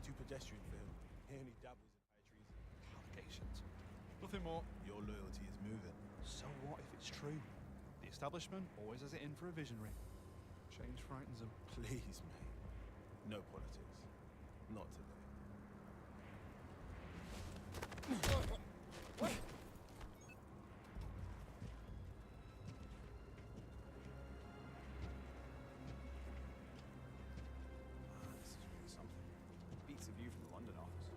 too pedestrian for him. He only dabbles in high treason. Allegations. Nothing more. Your loyalty is moving. So what if it's true? The establishment always has it in for a visionary. Change frightens them. Please, mate. No politics. Not today. This is really something. Beats the view from the London office.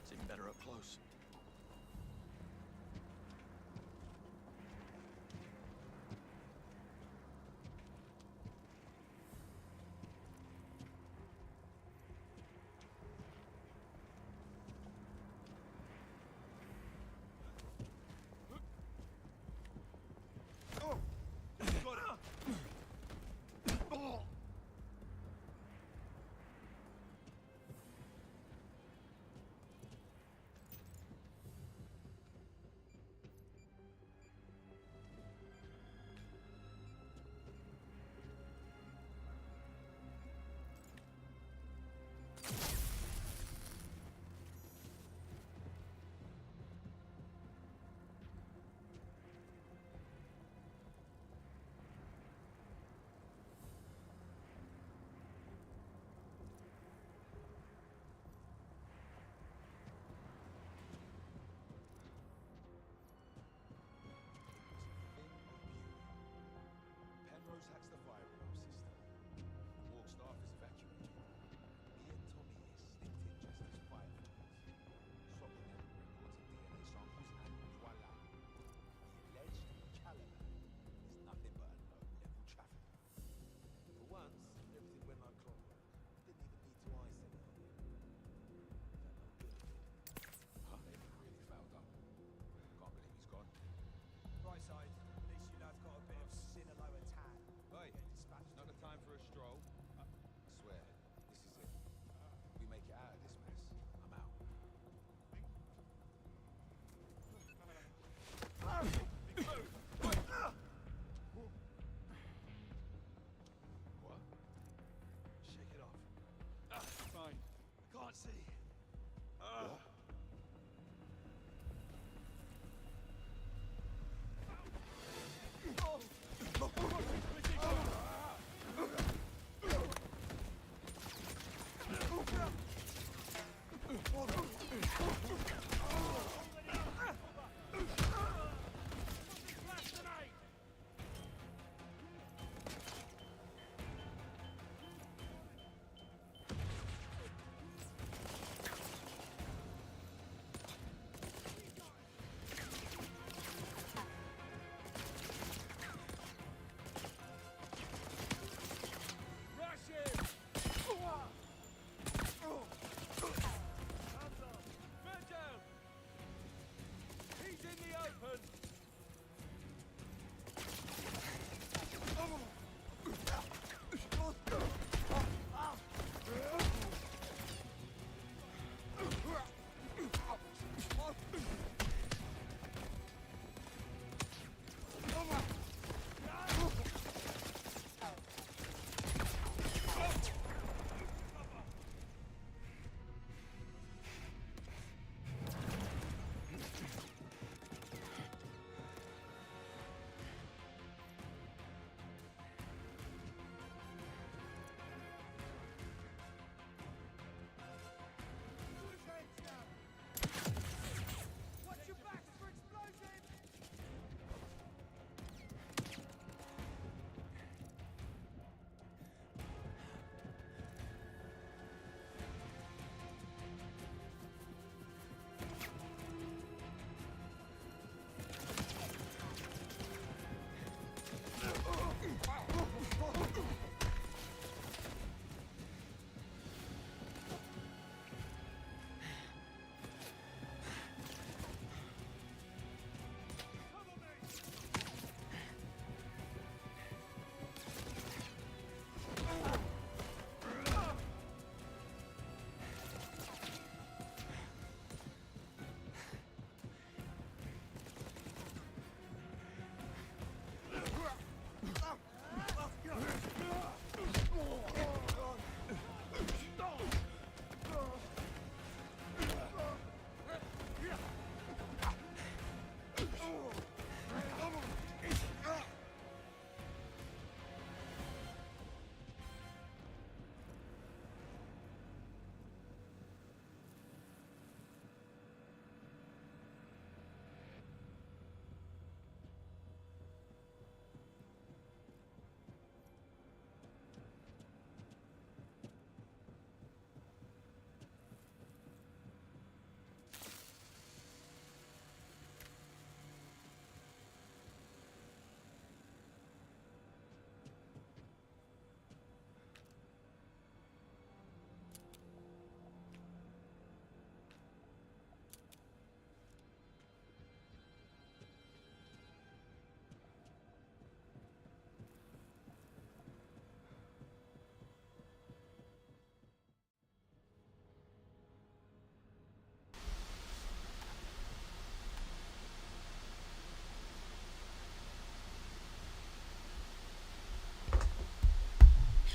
It's even better up close.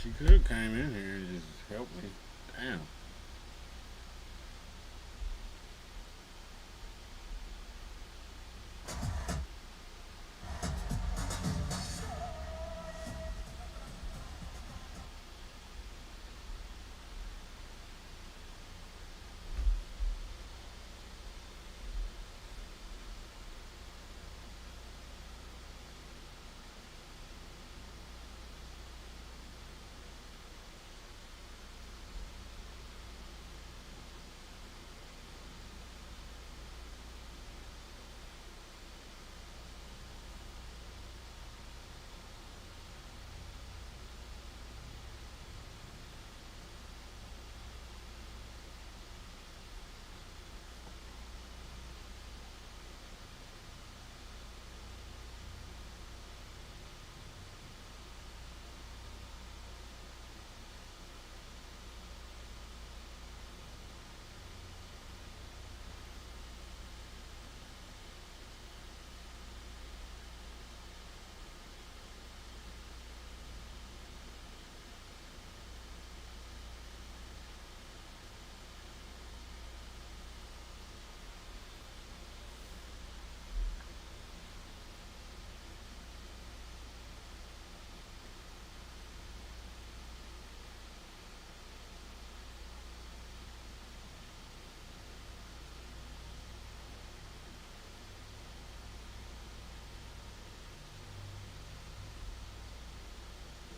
She could have came in here and just helped me. Damn.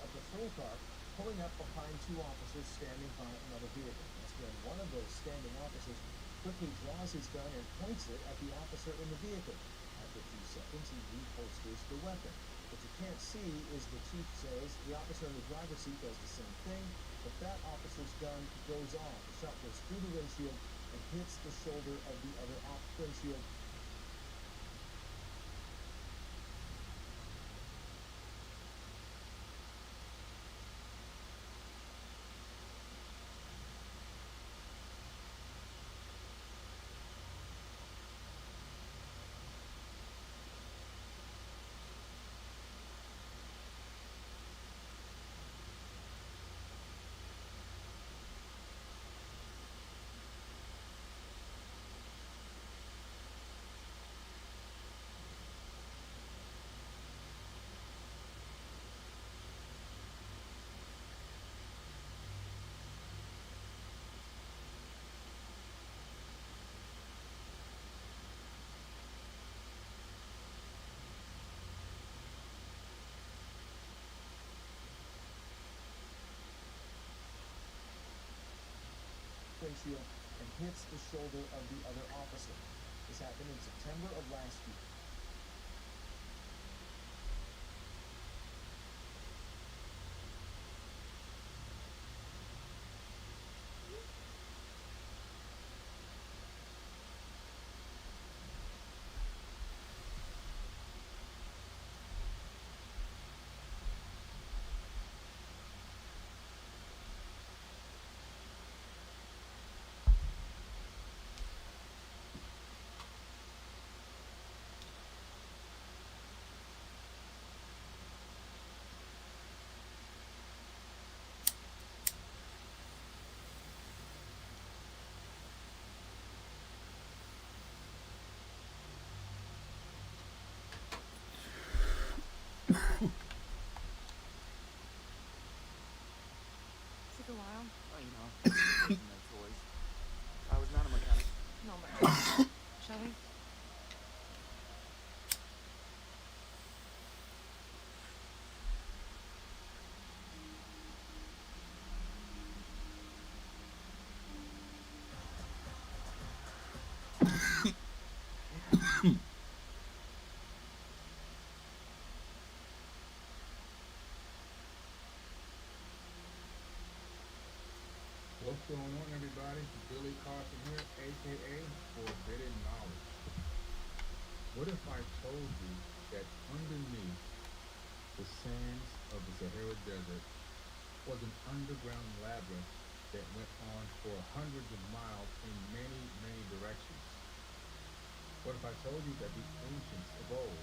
Of the patrol car pulling up behind two officers standing by another vehicle. That's when one of those standing officers quickly draws his gun and points it at the officer in the vehicle. After a few seconds, he reholsters the weapon. What you can't see is the chief says the officer in the driver's seat does the same thing, but that officer's gun goes off. The shot goes through the windshield and hits the shoulder of the other windshield. Windshield and hits the shoulder of the other officer. This happened in September of last year. Took a while. Oh, you know, using their toys. I was not a mechanic. No matter. Shall we? What's going on, everybody? Billy Carson here, aka Forbidden Knowledge. What if I told you that underneath the sands of the Sahara Desert was an underground labyrinth that went on for hundreds of miles in many, many directions? What if I told you that the ancients of old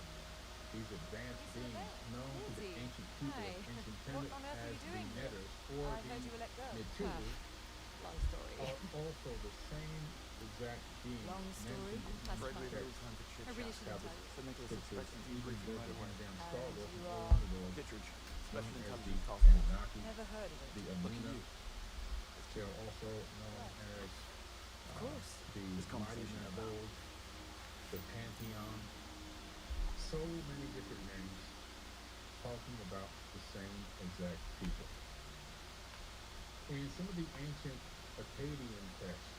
these advanced beings known to the Lindsay. ancient people Hi. and What contended on earth are as you the doing here? netters or I the heard you were let go. Netilu Long story. are also the same exact beings Long story? mentioned in That's the fine. text. I really shouldn't tell you. So Nicholas Pictures expects even debriefing though right the away. damn Star And Wars you from are- old world, Kittredge, known Special as the Intelligence Task Force. Anunnaki, Never heard of it. the Look at Amina. you. They are also known as course. the This Mighty conversation Men of about- Old, the Pantheon. So many different names talking about the same exact people. In some of the ancient Akkadian texts,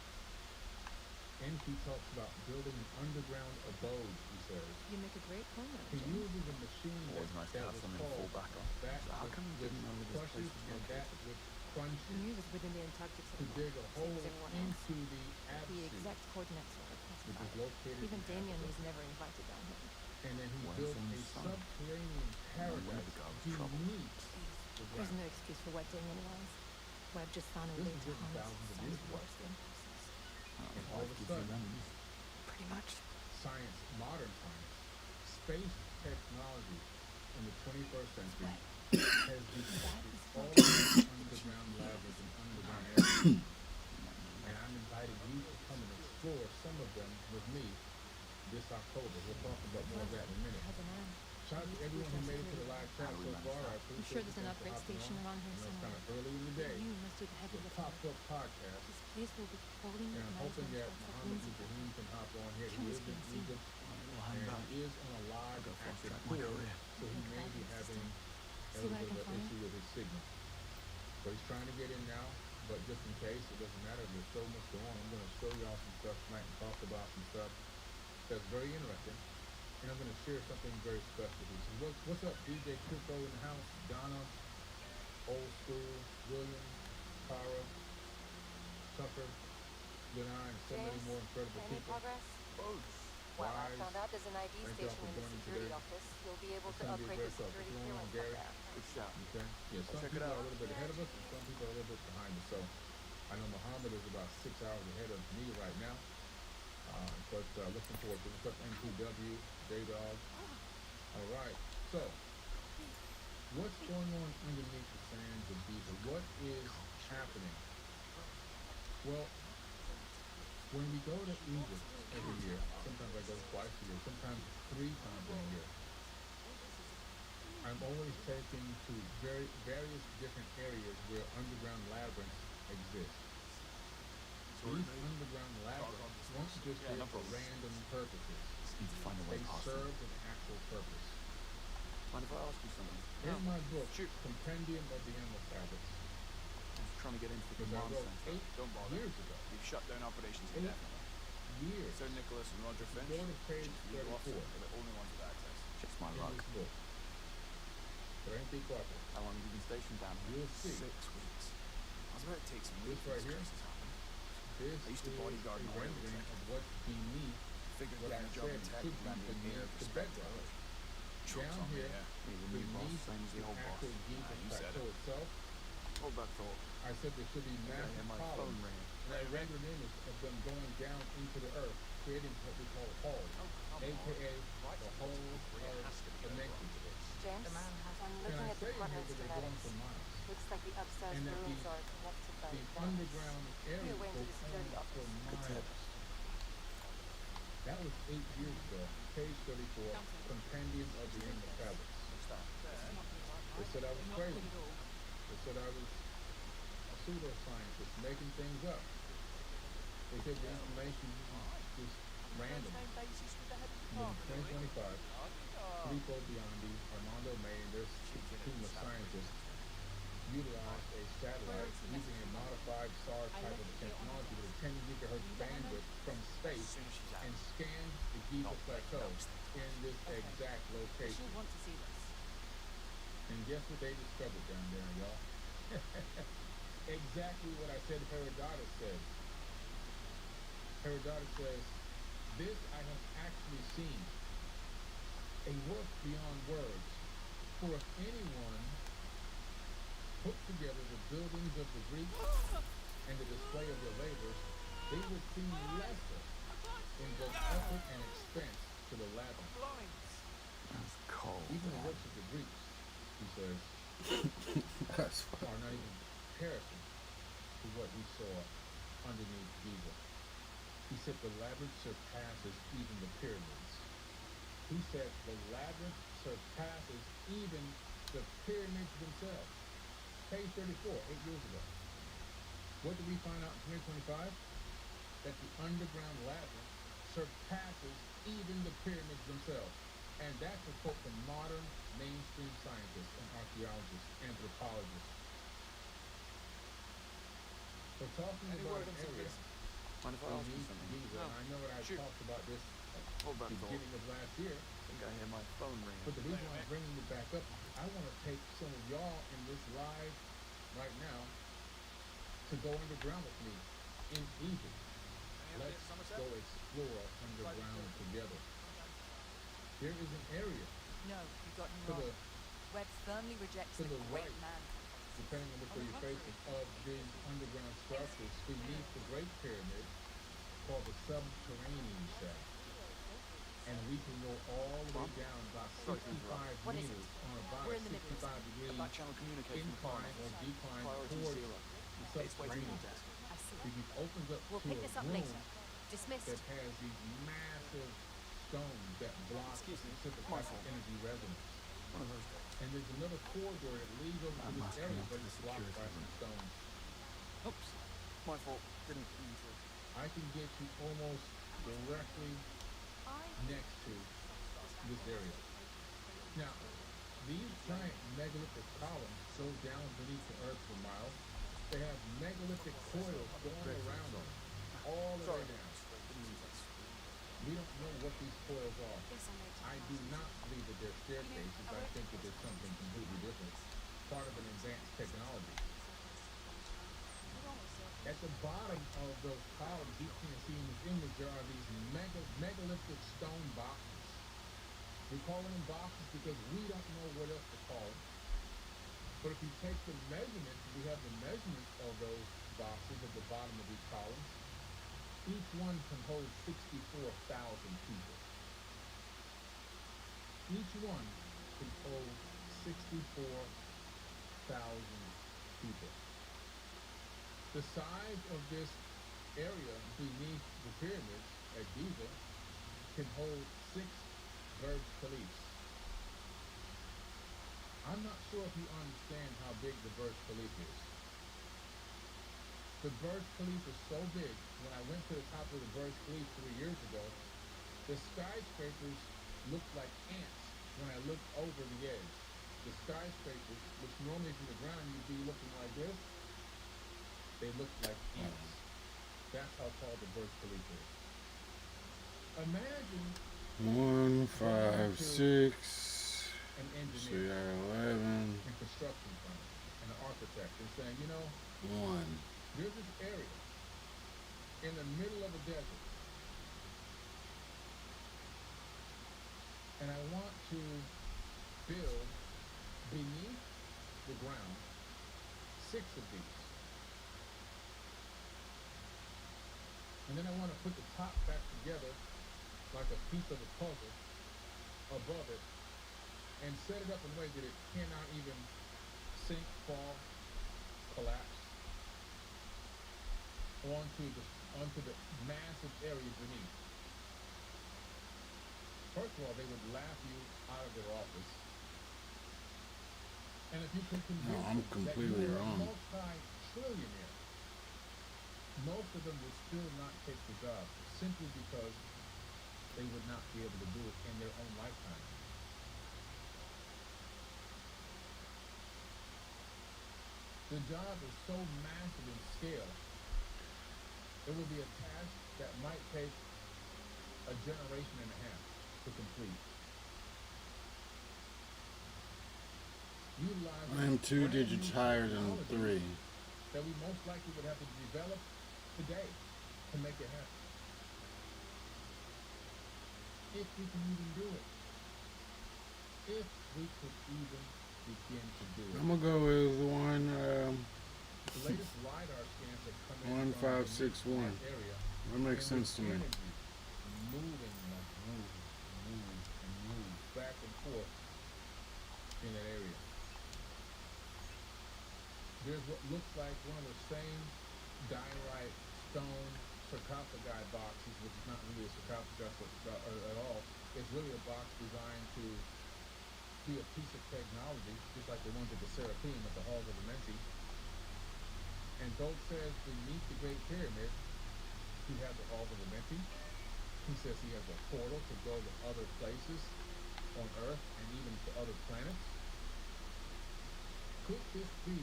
Enki talks about building an underground abode, he says. You make a great point, He Jim. uses a machine Always nice to that have was something to fall called back on. that So how come you didn't know where this crushes place was and that located? which The crunches news is within the Antarctic to Circle. dig a Same hole as everyone else. into the The absolute, exact coordinates are which is classified. located Even in Damien Africa. was never invited down here. And then he Where's built in a the sun? subterranean paradise the garbage trouble. beneath the There's ground. no excuse for wetting anyways. Webb just found a This way is to written harness thousands of some years ago. worst impulses. And all of a sudden, Pretty much. science, modern science, space technology in the 21st century has detected all of these underground labs and underground areas. And I'm inviting you to come and explore some of them with me this October. We'll talk about more of that in a minute. Has an arm. Shout out to everyone who made it to the live chat so far. I I'm appreciate sure you. there's an Thanks for upgrade hopping station on. around here I know it's kind somewhere. of early in the day. You must do the heavy The lifting. Popped Up Podcast. This place will be holding And I'm hoping that management like Muhammad Lindsay. Ibrahim can hop on here. He Please is in can see. Egypt We'll and hang back. he is on a live I'll go fast active track my tour, career. so he may be having a See little what I bit can of an find. issue with his signal. So he's trying to get in now, but just in case, it doesn't matter. There's so much going on. I'm going to show y'all some stuff tonight and talk about some stuff that's very interesting. And I'm going to share something very special. So what's up, DJ Crypto in the house? Donna, Old School, William, Cara, Tucker, Lenai, and so many more incredible Any people. progress? Both. Well, I Wise. found out there's an ID Thank y'all station for in the joining security today. office. You'll be able It's to gonna be a upgrade great the talk. security What's going on, clearance up Gary? there. Good shot. Okay. Yeah, some check it people are out. a little bit ahead of us, and some people are a little bit behind us. So I know Muhammad is about 6 hours ahead of me right now. But looking forward to what's up, MPW, J-Dog. All right. So what's going on underneath the sands of Giza? What is happening? Well, when we go to Egypt every year, sometimes I go twice a year, sometimes 3 times in a year. I'm always taken to various different areas where underground labyrinths exist. These underground labyrinths weren't just there for random purposes. Just need to find a way They past them. served an actual purpose. Mind if I ask you something? In my book, Shoot. Compendium of the Emerald Tablets, I was trying to get into the which I command wrote center. 8 Don't bother. years ago. We've shut down operations 8 indefinitely. years. Sir Nicholas and Roger Finch, Go to page Chief Legal Officer, 34 are the only ones with access. Just my in luck. this book. 34. How long have you been stationed down here? You'll see. 6 weeks. I was about to take some This leave right when here? this crisis happened. This I used to is bodyguard a an oil rendering executive. of what's beneath Figured what I getting a job said in tech should would be land me beneath near the respectability. bedrock. Chokes Down on me, here, yeah. Me, the new boss, beneath same as the the old boss. actual Giza you said plateau it. itself, Hold that thought. I said there should be I hear massive my phone columns. ringing. And I rendered an image of them going down into the earth, creating what we call halls, aka the hole of dimension. James, I'm Can looking I at say the in here coordinates that they're going schematics. for miles? Looks like the upstairs And that rooms the- are connected by The vents. underground area way into goes the security on office. for Good tip. miles. That was 8 years ago. Page 34, Compendium of the Emerald Tablets. They said I was crazy. They said I was a pseudoscientist making things up. They said the information was just random. In 2025, Filippo Biondi, Armando May, and their team of scientists utilized a satellite using a modified SAR type of technology with a 10 gigahertz bandwidth from space and scanned the Giza Plateau in this exact location. want to see this. And guess what they discovered down there, y'all? Exactly what I said Herodotus said. Herodotus says, this I have actually seen, a work beyond words. For if anyone put together the buildings of the Greeks and the display of their labors, they would seem lesser in both effort and expense to the labyrinth. That's cold. Even the works of the Greeks, he says, That's fine. are not even comparison to what he saw underneath Giza. He said the labyrinth surpasses even the pyramids. He said the labyrinth surpasses even the pyramids themselves. Page 34, 8 years ago. What did we find out in 2025? That the underground labyrinth surpasses even the pyramids themselves. And that's a quote from modern mainstream scientists and archaeologists, anthropologists. We're talking Any about word an on some area business? Mind if I ask you beneath something? Giza, and I know that I Shoot. talked about this Hold back, thought. beginning of last year, I think I hear my phone ringing. but the reason why I'm bringing it back up, I want to take some of y'all in this live right now to go underground with me in Egypt. Let's go explore underground together. There is an area No, you got him to wrong. the, Webb firmly rejects to the the great right, man. depending on which way you're facing, of these underground structures beneath the Great Pyramid called the subterranean shaft. And we can go all the way down about Sorry to 65 What is it? meters on about We're a in the middle of 65 degree Back channel communication incline or decline Priority towards zero. the It's waiting subterranean. on desk. I see. It opens up We'll to pick a this up room later. Dismissed. that has these massive stones that block a Excuse me, specific my type of fault. energy resonance. One of those days. And there's another corridor that leads over to I this must area, connect but to the it's blocked by security some room. stones. Oops. My fault. Didn't mean to. I can get you almost directly next to this area. Now, these giant megalithic columns go down beneath the earth for miles. They have megalithic coils going around them all the way down. We don't know what these coils are. I do not believe that they're staircases. I think that there's something completely different. Part of an advanced technology. At the bottom of those columns, you can see in this image, there are these megalithic stone boxes. We're calling them boxes because we don't know what else to call them. But if you take the measurements, we have the measurements of those boxes at the bottom of these columns. Each one can hold 64,000 people. Each one can hold 64,000 people. The size of this area beneath the pyramids at Giza can hold 6 Burj Khalifas. I'm not sure if you understand how big the Burj Khalifa is. The Burj Khalifa is so big, when I went to the top of the Burj Khalifa 3 years ago, the skyscrapers looked like ants when I looked over the edge. The skyscrapers, which normally from the ground you'd be looking like this, they looked like ants. That's how tall the Burj Khalifa is. Imagine 1, 5, 6. an So engineer yeah, 11. and construction firm and an architect and saying, you know, 1. there's this area in the middle of a desert, and I want to build beneath the ground 6 of these. And then I want to put the top back together like a piece of a puzzle above it and set it up in a way that it cannot even sink, fall, collapse onto the massive area beneath. First of all, they would laugh you out of their office. And if you could convince No, I'm them completely that you were wrong. a multi-trillionaire, most of them would still not take the job simply because they would not be able to do it in their own lifetime. The job is so massive in scale, it would be a task that might take a generation and a half to complete. Utilizing I'm 2 brand digits new higher than technology 3. that we most likely would have to develop today to make it happen. If we can even do it. If we could even begin to do it. I'm gonna go with 1, The latest LiDAR scans that come in 1561. that area. That makes and sense to with me. energy moving like move back and forth in that area. There's what looks like one of the same diorite stone sarcophagi boxes, which is not really a sarcophagus at all. It's really a box designed to be a piece of technology, just like the ones at the Serapeum at the Halls of Amenti. And Doak says beneath the Great Pyramid, he has the Halls of Amenti. He says he has a portal to go to other places on Earth and even to other planets. Could this be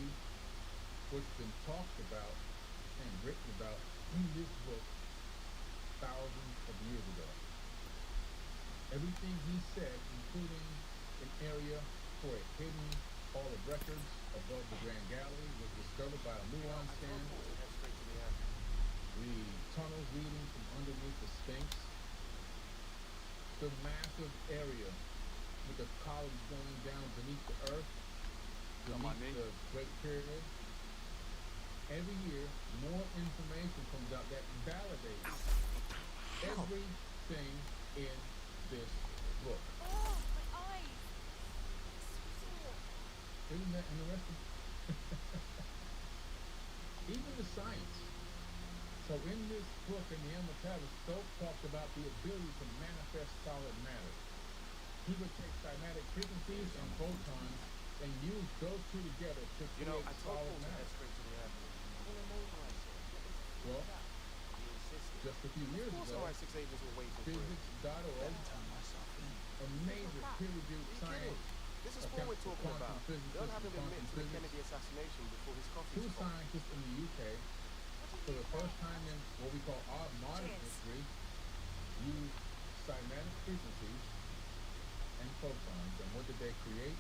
what's been talked about and written about in this book thousands of years ago? Everything he said, including an area for a hidden hall of records above the Grand Gallery, was discovered by a muon scan. The tunnels leading from underneath the Sphinx, the massive area with the columns going down beneath the earth, beneath the Great Pyramid. Every year, more information comes out that validates everything in this book. Oh, my eyes! Isn't that, and the rest of even the science. So in this book, in the Emerald Tablets, Stoke talks about the ability to manifest solid matter. He would take cymatic frequencies and photons and use those two together to create I told solid Paul to head matter. straight to the airport. Well, then what was I say? Well, He insisted. just a few years Of course, ago, OI-6 was all waiting for him. Physics.org, Turn myself in. a major peer-reviewed Are you science kidding? This is account what we're for talking quantum about. physicists They'll have and him admit quantum to the physics. Kennedy assassination before his coffee Two was cold. scientists in the UK, for the first time in what we call odd modern history, used cymatic frequencies and photons. And what did they create?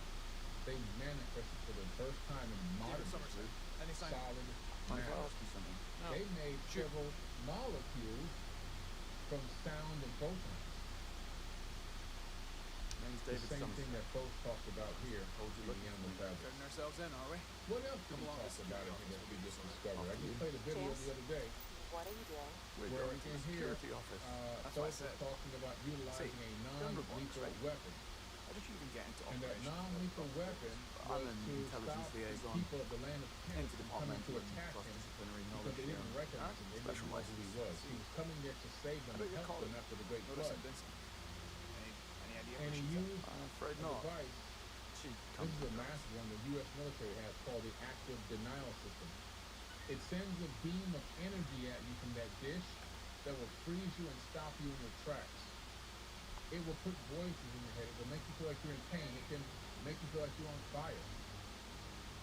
They manifested for the first time in modern history solid matter. They made several molecules from sound and photons. Name's The David same Somerset. thing that folks talked about here Told you in the Animal Tablets. Getting ourselves in, are we? What else did Come we along, talk this is about the in here that we just discovered? I After just you. played a video James? the other day What are you doing? We're where going to in the here, security office. That's what I Those said. are talking about utilizing a number box, non-lethal right? weapon. How did you even get into And that operation? non-lethal weapon I'm was an to intelligence stop the liaison. people of the land of Kent from coming to Interdepartmental and attack him cross-disciplinary because knowledge they didn't sharing. recognize him. They Special didn't know who he was. license. He was coming there to save them I bet and you're help them calling. after the Great Notice Flood. I'm Vincent. Any idea And what he she said? used I'm afraid a not. device. She This comes is a to us. massive one the U.S. military has called the active denial system. It sends a beam of energy at you from that dish that will freeze you and stop you in your tracks. It will put voices in your head. It will make you feel like you're in pain. It can make you feel like you're on fire.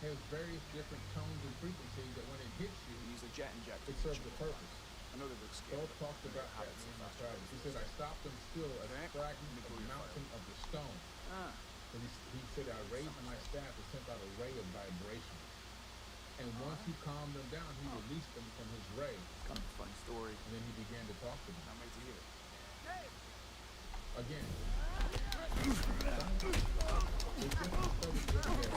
It has various different tones and frequencies that when it hits you, We use a jet injector. it serves a purpose. I know they look scary. Both talked about that in my travels. He said, I stopped them still as Okay. fragments of the mountain of the stone. Ah, But he said, I raised my staff and sent out a ray of vibration. And once he calmed them down, he released them from his ray. it's kind of a funny story. And then he began to talk to them. Can't wait to hear it. Again, they just discovered yesterday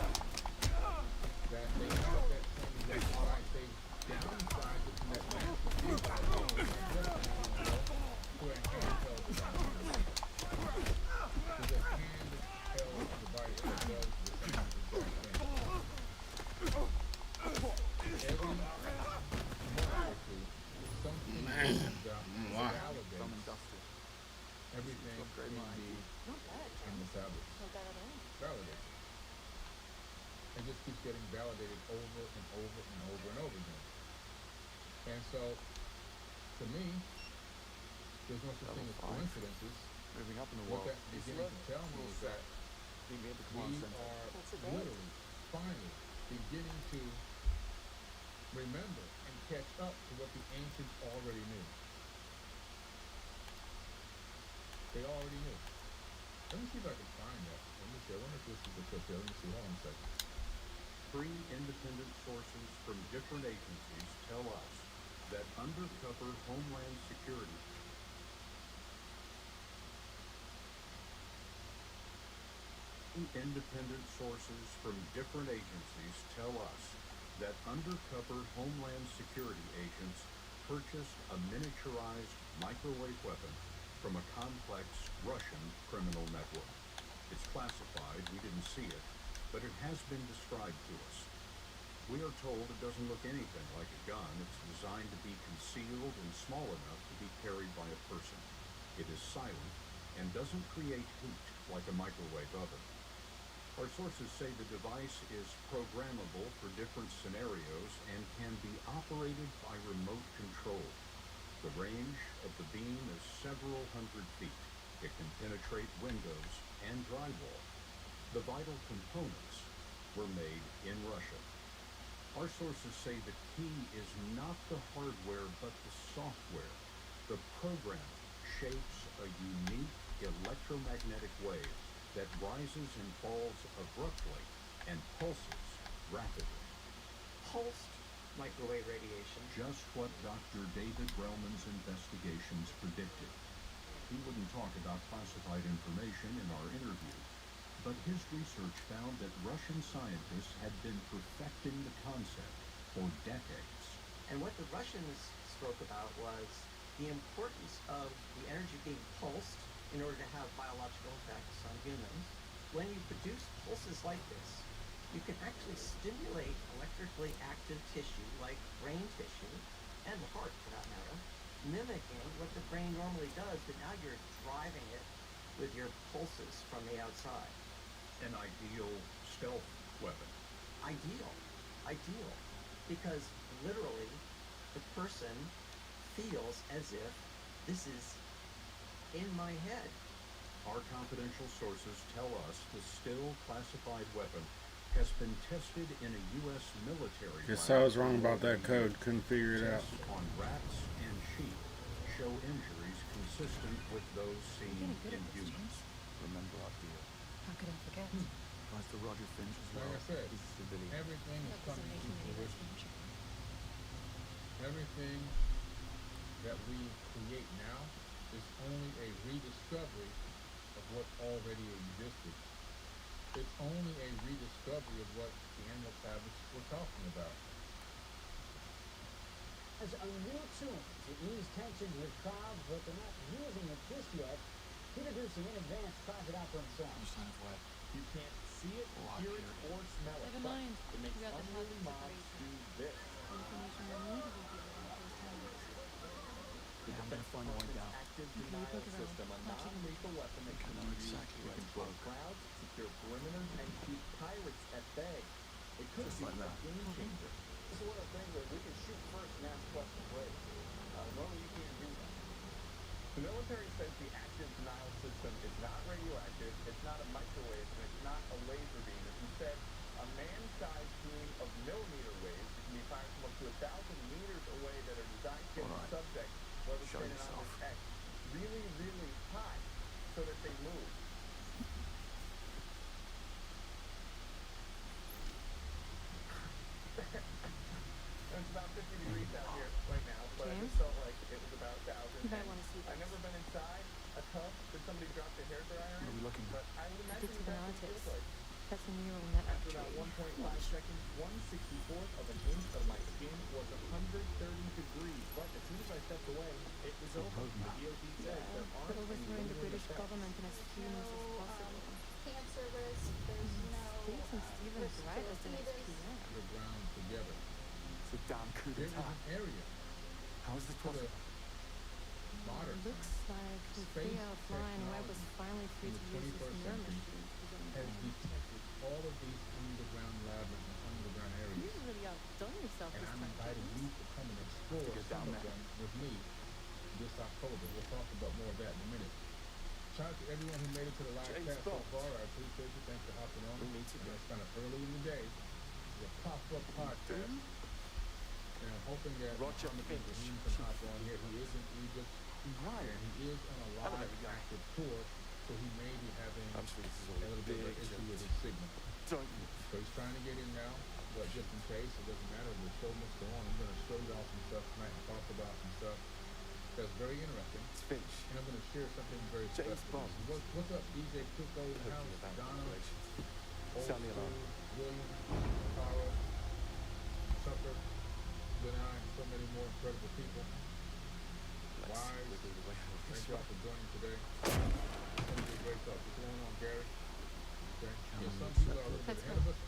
that they have that same exact device. They downsized it from that massive big to a handheld device. It's a handheld device that does the same exact thing. Every month or two, something comes out and Wow. Dumb validates and dusty. everything Upgrade in my the Not bad. in the tablets. Not bad at all. Validated. It just keeps getting validated over and over and over and over again. And so, to me, there's no such thing as coincidences. Moving up in the What world. that's beginning to tell me is that Being at the we command center. are What's it about? literally, finally, beginning to remember and catch up to what the ancients already knew. They already knew. Let me see if I can find that. Let me see. I wonder if this is a clip here. Let me see. Hold on a second. Three independent sources from different agencies tell us that undercover Homeland Security independent sources from different agencies tell us that undercover Homeland Security agents purchased a miniaturized microwave weapon from a complex Russian criminal network. It's classified, we didn't see it, has been described to us. We are told it doesn't look anything like a gun. It's designed to be concealed and small enough to be carried by a person. It is silent and doesn't create heat like a microwave oven. Our sources say the device is programmable for different scenarios and can be operated by remote control. The range of the beam is several hundred feet. It can penetrate windows and drywall. The vital components were made in Russia. Our sources say the key is not the hardware but the software. The program shapes a unique electromagnetic wave that rises and falls abruptly and pulses rapidly. Pulsed microwave radiation. Just what Dr. David Brellman's investigations predicted. He wouldn't talk about classified information in our interview, but his research found that Russian scientists had been perfecting the concept for decades. And what the Russians spoke about was the importance of the energy being pulsed in order to have biological effects on humans. When you produce pulses like this, you can actually stimulate electrically active tissue like brain tissue, and the heart for that matter, mimicking what the brain normally does, but now you're driving it with your pulses from the outside. An ideal stealth weapon. Ideal. Because literally, the person feels as if this is in my head. Our confidential sources tell us the still classified weapon has been tested in a U.S. military Guess lab. I was wrong about that code. Couldn't figure it out. Tests on rats and sheep show injuries consistent with those seen in humans. Remember our deal. How could I forget? Applies to Roger Finch as well. Like I said, He's a civilian. everything is That doesn't coming make to me any less fruition. Russian. Everything that we create now is only a rediscovery of what already existed. It's only a rediscovery of what the animal tablets were talking about. As a new tool to ease tensions with crowds, but they're not using it just yet. Introducing in advance tries it out for himself. Which side of what? You can't see it, hear it, or smell it. Never but mind. It makes We got the unruly top mobs do this. The information we need will be within those times. The Defense find a way Department's down. active Okay, denial poke around. system, a Watch it. non-lethal weapon that can know be used exactly to where it's control broke. crowds, secure perimeters, and keep pirates at bay. It could Just be like a that. game changer. This is one of the things where we can shoot first and ask questions later. Normally you can't do that. The military says the active denial system is not radioactive, it's not a microwave, and it's not a laser beam. It's instead a man-sized beam of millimeter waves that can be fired from up to 1,000 meters away that are designed to get the Alright. subject, whether Show standing on yourself. their X, really, really high so that they move. It's about 50 degrees out here right now, but I James? just felt like it was about 1,000. You might and want to see I've this. never been inside a tub that somebody dropped a hairdryer in. What are we looking at? But I would imagine Predictive that's what it feels analytics. like. That's a neural network After about tree. 1.5 seconds, 1/64th of an inch of my skin was 130 degrees. But as soon as I stepped away, it was over. The DOD says there But aren't any overthrowing the lingering British effects. government in as few months as possible. Cancer risk, there's no Jason Stevens risk right to as the next fetus. PM. The ground together. It's a damn coup There is d'etat. an area How is this for the possible? modern Looks like the space three-hour flying web was technology finally free in to the use this 21st mirror century machine. has detected all of these underground labyrinths and underground You areas. really outdone yourself And this I'm time, inviting James. you to come and explore To get some down of there. them with me this October. We'll talk about more of that in a minute. Shout out to everyone who made it to the live James cast so Bond. far. I appreciate you. Thanks for hopping on. We need to I know go. it's kind of early in the day. It's a pop-up podcast. And I'm hoping that Roger Muhammad Finch. Ibrahim can hop on here. He is in Egypt. Right. And he is on a Oh, there live we go. active tour. So he may be having I'm sure this is a all a little bit of big an issue with joke. his signal. Don't you? So he's trying to get in now, but just in case, it doesn't matter. The show must go on. I'm going to show y'all some stuff tonight and talk about some stuff that's very interesting. It's Finch. And I'm going to share something very James special. Bond. What's up, DJ Pico in the Hopefully house? about Donna, regulations. Old Sound the School, alarm. William, Tara, Tucker, Good Eye, so many more incredible people. Let's Wise, wiggle the way out of thanks this y'all rock. for joining today. It's going to be a great talk. What's going on, Gary? Okay. Yeah, some people are a little bit Let's ahead go. of us,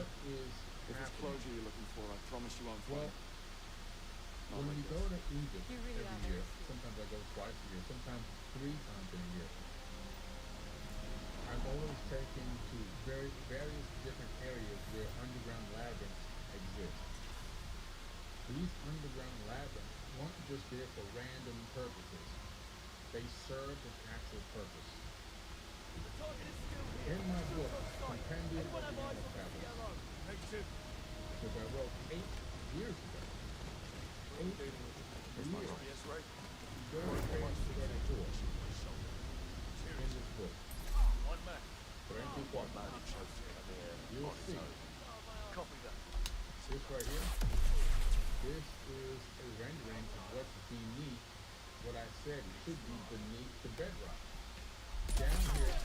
what is If it's happening? closure you're looking for, I promise you won't Well, find it. Not when like we this. go to Egypt You really every are year, very sometimes I go twice a year, sometimes 3 times in a year. I'm always taken to various different areas where underground labyrinths exist. These underground labyrinths weren't just there for random purposes. They served an actual purpose. In my book, Compendium of the Animal Tablets, which I wrote 8 years ago, 8 years, go to page 34 in this book. 34. You'll see. This right here, this is a rendering of what's beneath what I said should be beneath the bedrock. Down here,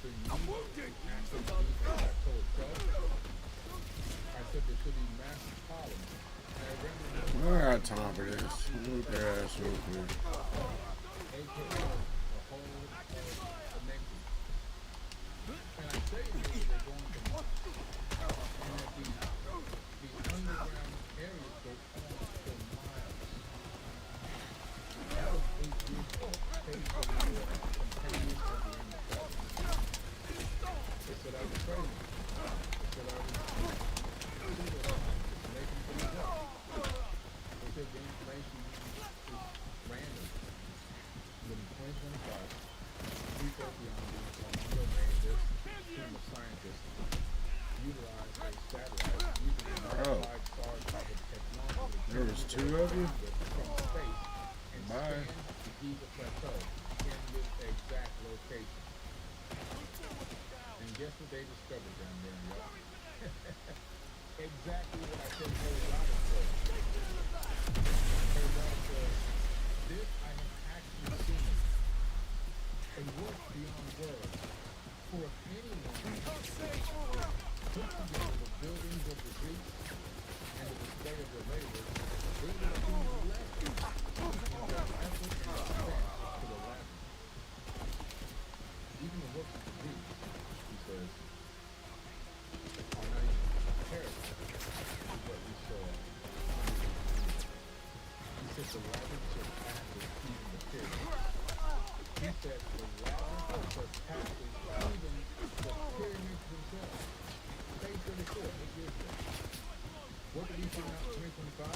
beneath the actual plateau itself, I said there should be massive columns. And I rendered I got time for this. Whoop your ass real quick. AKA the whole of Memphis. And I say here they're going to and that these underground areas go on for miles. That was 8 years ago. Page 34, Companion of the Animal Tablets. They said I was crazy. They said I was making things up. They said the information is random. But in 2025, research beyond these made this team of scientists utilize a satellite using a modified SAR-type technology There was 2 of you? from space and Bye. scan the Giza Plateau in this exact location. And guess what they discovered down there, y'all? Exactly what I said Harry Rodgers said. Harry Rodgers said, this I have actually seen. A work beyond words. For if anyone put together the buildings of the Greeks and the display of their labor, they would have been left in their effort and expense to the labyrinth. Even the works of the Greeks, he says, are not even compared to what we saw. He said the labyrinth surpasses even the pyramids. He said the labyrinth surpasses even the pyramids themselves. Page 34, 8 years ago. What did he find out in 2025?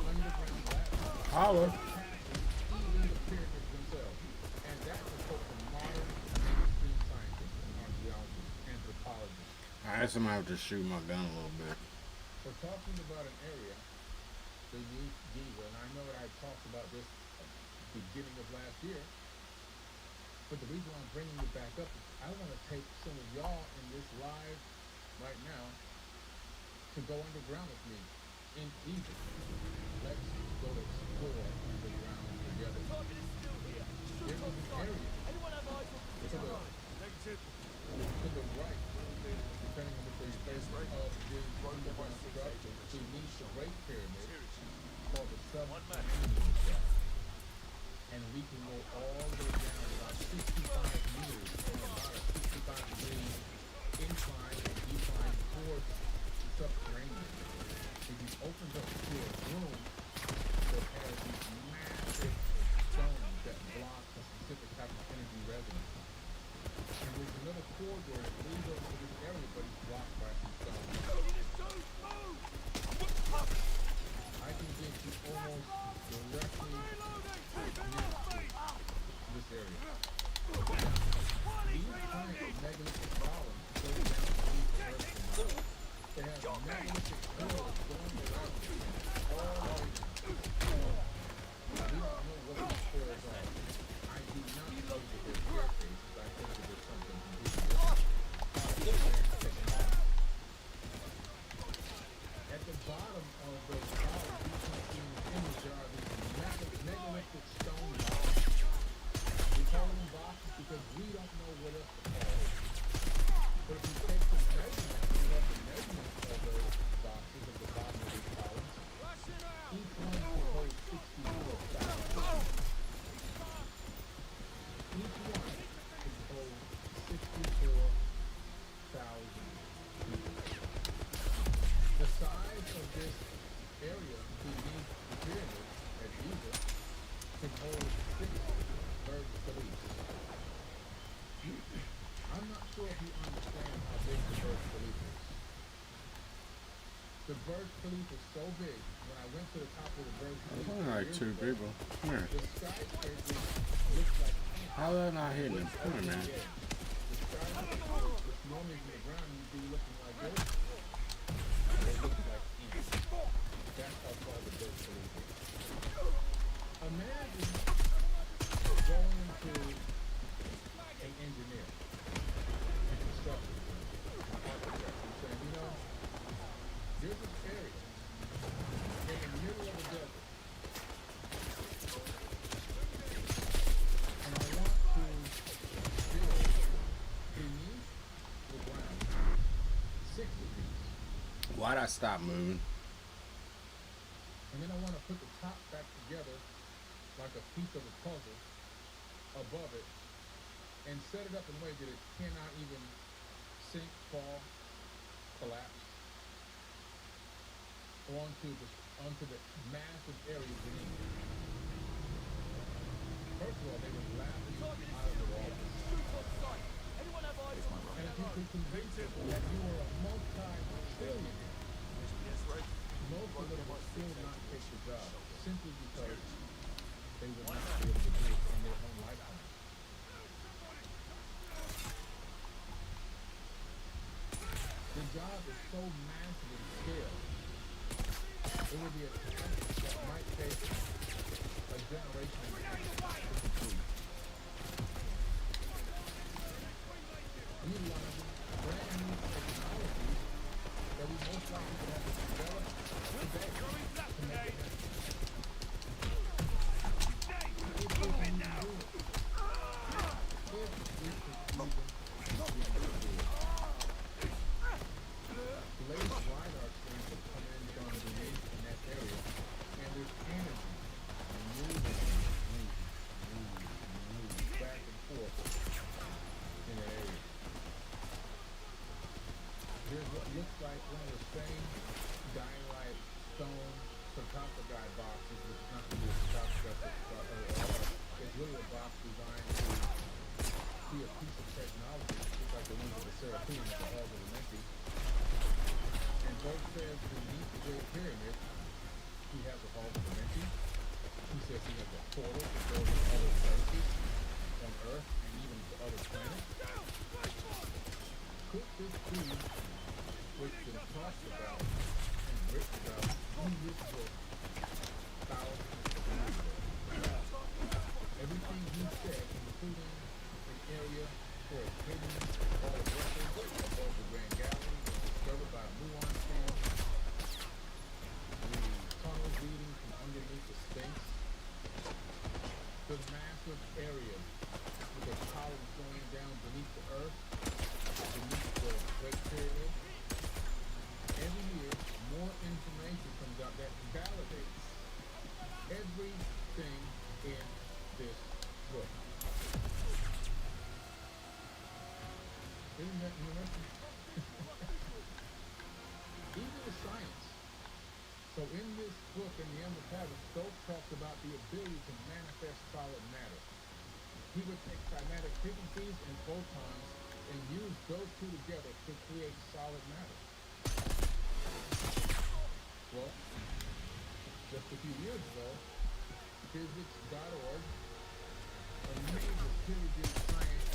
Underground labyrinth Holla. surpasses even the pyramids themselves. And that's a quote from modern mainstream scientists and archaeologists, anthropologists. I guess I'm gonna have to shoot my gun a little bit. We're talking about an area beneath Giza, and I know that I talked about this at the beginning of last year, but the reason why I'm bringing it back up is I want to take some of y'all in this live right now to go underground with me in Egypt. Let's go explore underground together. There was an area to the right, depending on which way you face, of the underground structure beneath the Great Pyramid called the Subterranean Shaft. And we can go all the way down about 65 meters on about a 65-degree incline and decline towards the subterranean. If you open up to a room that has these massive stones that block a specific type of energy resonance. And there's another corridor that leads over to this area, but it's blocked by some stones. I can get you almost directly next to this area. These giant megalithic columns go down to these earth and miles. They have megalithic pillars going around all the way down. We don't know what these pillars are. I do not know that they're staircases. I think that there's something completely different. At the bottom of those columns, you can see an image of these megalithic stone boxes. We call them boxes because we don't know what else to call them. But if you take the measurements, you have the measurements of those boxes at the bottom of these columns. Each one can hold 64,000 people. Each one can hold 64,000 people. The Burj Khalifa is so big. When I went to the top of the Burj There's Khalifa, only like 2 people. Come here. the skyscraper looks like ants. How that not hitting him? Come here, man. The skyscraper, which normally from the ground you'd be looking like this, they look like ants. That's how far the Burj Khalifa is. Imagine going to an engineer, a construction firm, an architect, and saying, you know, there's this area in the middle of the desert, and I want to build beneath the ground 6 of these. Why'd I stop moving? And then I want to put the top back together like a piece of a puzzle above it and set it up in a way that it cannot even sink, fall, collapse onto the massive area beneath. First of all, they would laugh you out of the water. And if you could convince people that you were a multi-trillionaire, most of them would still not take the job simply because they would not be able to do it in their own lifetime. The job is so massive in scale, it would be a task that might take a generation to complete. Utilizing brand new technologies that we most likely would have to develop today to make it happen. If we can do it. If we could even begin to do it. Latest LiDAR screens have come in from beneath in that area, and there's energy moving back and forth in that area. There's what looks like one of the same diorite stone sarcophagi boxes, which is not really a sarcophagus at all. It's really a box designed to be a piece of technology, just like the ones of the Seraphim, the halls of the Memphis. And Burke says beneath the Great Pyramid, he has a hall of the Memphis. He says he has a portal to go to other places on Earth and even to other planets. Could this be what's been talked about and written about in this book thousands of years ago? Everything he said, including an area for a hidden hall of records above the Grand Gallery, discovered by muon scans, the tunnels leading from underneath the Sphinx, the massive area with the columns going down beneath the earth, beneath the Great Pyramid. Every year, more information comes out that validates everything in this book. Isn't that interesting? Even the science. So in this book, in the Emerald Tablets, Stokes talks about the ability to manifest solid matter. He would take cymatic frequencies and photons and use those two together to create solid matter. Well, just a few years ago, physics.org, a major peer-reviewed science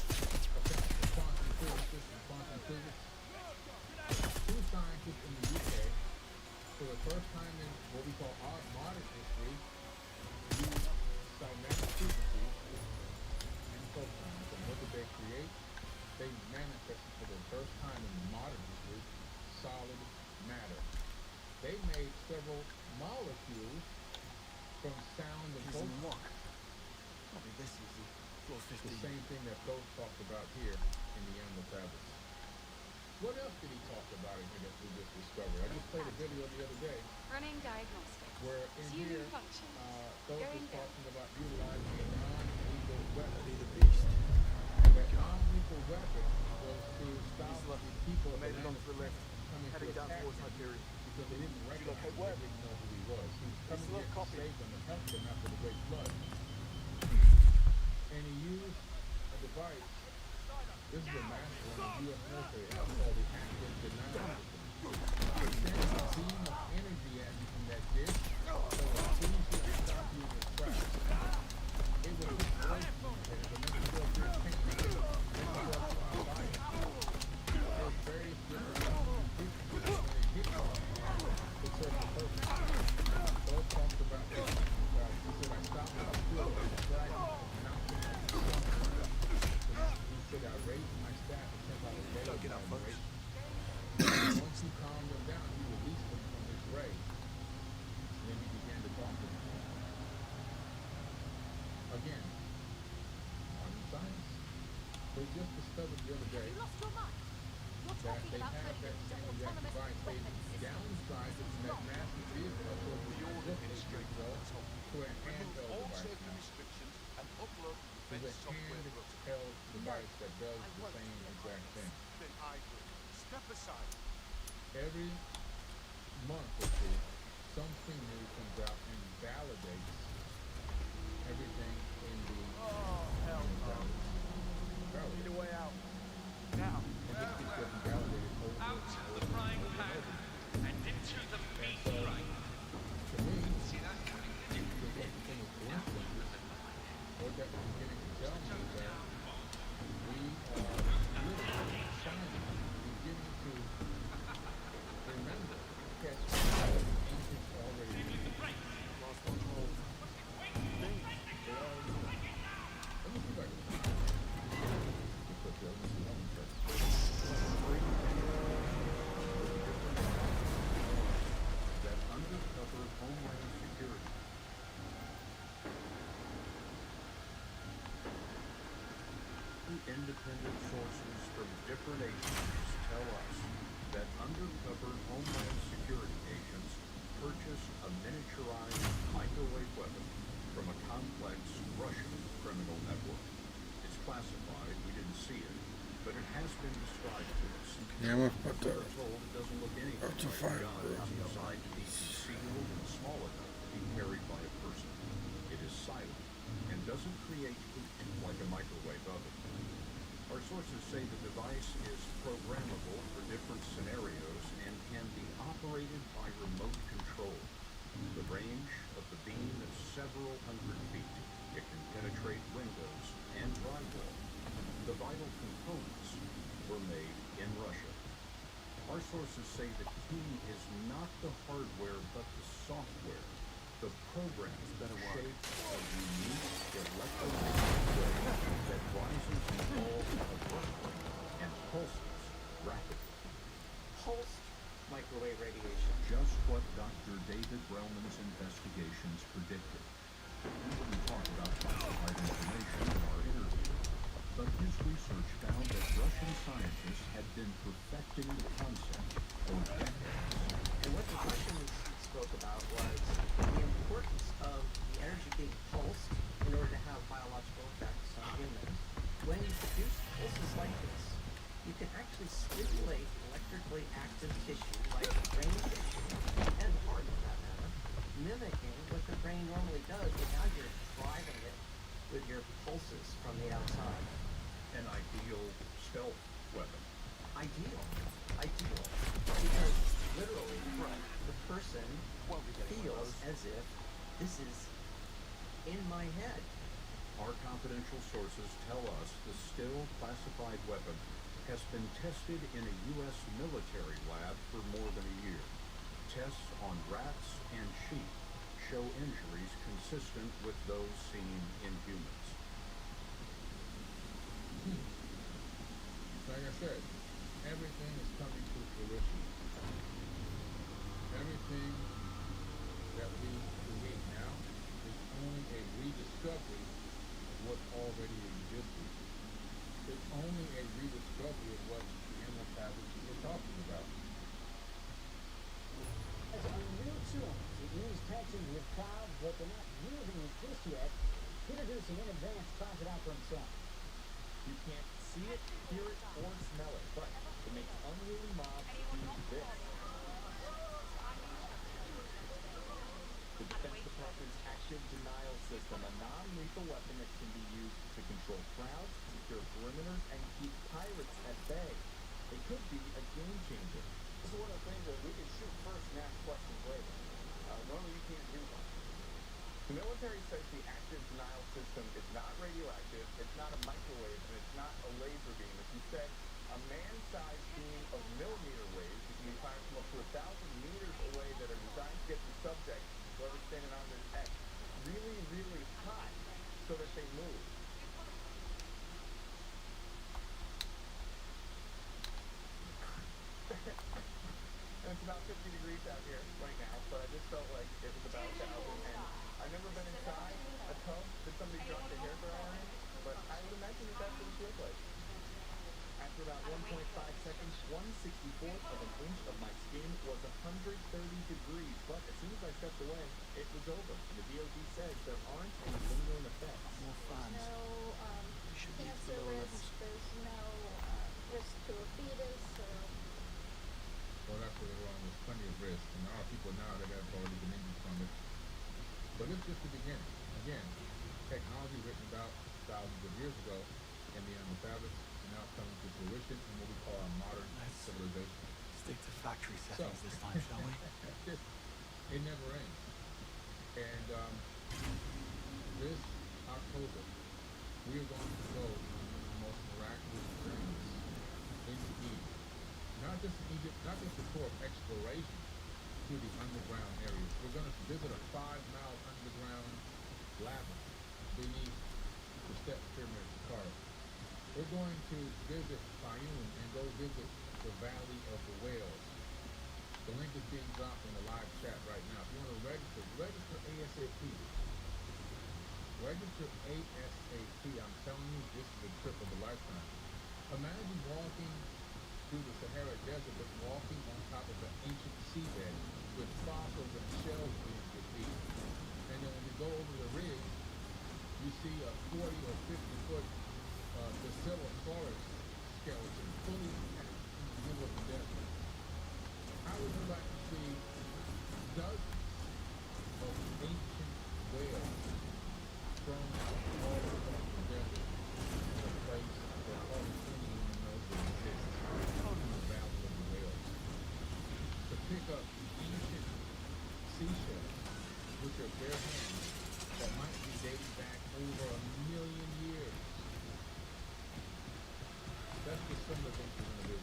account for quantum physicists and quantum physics, 2 scientists in the UK, for the first time in what we call modern history, used cymatic frequencies and photons. And what did they create? They manifested for the first time in modern history solid matter. They made several molecules from sound and photon. Can't be this easy. Floor 15. The same thing that Stokes talked about here in the Animal Tablets. What else did he talk about in here that we just discovered? I just played a video the other day Running diagnostics. where in Resuming here, function. Stokes was Going down. talking about utilizing a non-lethal weapon. Be the beast. That non-lethal weapon was to stop He's lucky. the people I made it of onto the left, coming to heading down attack towards him Hyperion. because they didn't recognize him, they didn't know who he was. He was coming Slow here to copy. save them and help them after the Great Flood. And he used a device. This is a master one of the U.S. military. It's called the active denial system. It sends a beam of They just discovered the other day You lost your mind. You're that talking they about have turning that it into same exact autonomous device. They weapon systems. downsized it from that massive vehicle that was The order just 8 administrator years old at the top. to a Remove handheld all device safety now. restrictions and upload the There's defense a software protocol. handheld device that does I the won't same be a part exact of thing. this. Then I will. Step aside. Every month or two, something new comes out and validates everything in the Hell no. validates. Need a way out. Now. And this keeps getting validated over and over and over and over. and into the And so, to me, there's nothing of coincidence. What that is beginning to tell me is that we are literally finally beginning to remember, catch all the ancients already knew. Lost one whole thing. They already knew. Let me see if I can put the other one first. That undercover Homeland Security independent sources from different agencies tell us that undercover Homeland Security agents purchased a miniaturized microwave weapon from a complex Russian criminal network. It's classified, we didn't see it, but it has been described to us. Yeah, I'm gonna put We that are told it doesn't look anything up to like a 5 gun. It's designed to be concealed and small enough to be carried by a person. It is silent and doesn't create heat like a microwave oven. Our sources say the device is programmable for different scenarios and can be operated by remote control. The range of the beam is several hundred feet. It can penetrate windows and drywall. The vital components were made in Russia. Our sources say the key is not the hardware but the software. The program shapes a unique electromagnetic wave that rises and falls abruptly and pulses rapidly. Pulsed microwave radiation. Just what Dr. David Brellman's investigations predicted. We wouldn't talk about classified information in our interview, but his research found that Russian scientists had been perfecting the concept for decades. And what the Russians spoke about was the importance of the energy being pulsed in order to have biological effects on humans. When you produce pulses like this, you can actually stimulate electrically active tissue like brain tissue and heart for that matter, mimicking what the brain normally does, but now you're driving it with your pulses from the outside. An ideal stealth weapon. Ideal. Because literally, the person feels as if this is in my head. Our confidential sources tell us the still classified weapon has been tested in a U.S. military lab for more than a year. Tests on rats and sheep show injuries consistent with those seen in humans. Like I said, everything is coming to fruition. Everything that we create now is only a rediscovery of what already existed. It's only a rediscovery of what the Emerald Tablets were talking about. As unreal tombs that use tensions with crowds but they're not using it just yet, introducing in advance tries it out for himself. You can't see it, hear it, or smell it, but it makes unruly mobs do this. The Defense Department's Action Denial System, a non-lethal weapon that can be used to control crowds, secure perimeters, and keep pirates at bay. It could be a game changer. This is one of the things that we can shoot first and ask questions later. Normally you can't do that. The military says the active denial system is not radioactive, it's not a microwave, and it's not a laser beam. It's instead a man-sized beam of millimeter waves that can be fired from up to 1,000 meters away that are designed to get the subject, whoever's standing on their neck, really, really hot so that they move. And it's about 50 degrees out here right now, but I just felt like it was about 1,000, and I've never been inside a tub that somebody dropped a hair dryer in, but I would imagine that that's what it feels like. after about 1.5 seconds, 1/64th of an inch of my skin was 130 degrees. But as soon as I stepped away, it was over. The DOD says there aren't any lingering effects. More There's fans. no They should be to cancer the lower risk, levels. there's no risk to a fetus or Well, that's where they're wrong. There's plenty of risk, and there are people now that have already been injured from it. But it's just the beginning. Again, technology written about thousands of years ago in the animal tablets now coming to fruition in what we call our modern civilization. Stick to factory settings this time, shall we? Just, it never ends. And this October, we are going to go on the most miraculous journeys into Egypt. Not just in Egypt, not just a tour of exploration to the underground areas. We're going to visit a 5-mile underground labyrinth beneath the step pyramids carved. We're going to visit Fayum and go visit the Valley of the Whales. The link is being dropped in the live chat right now. If you want to register ASAP. Register ASAP. I'm telling you, this is a trip of a lifetime. Imagine walking through the Sahara Desert, but walking on top of an ancient seabed with fossils and shells beneath your feet. And then when you go over the ridge, you see a 40 or 50-foot bacillosaurus skeleton fully intact in the middle of the desert. How would you like to see dozens of ancient whales thrown out all across the desert in a place that hardly anyone knows that exists, in the Valley of the Whales? To pick up ancient seashells, which are bare hands, that might be dating back over 1 million years. That's just some of the things we're going to do.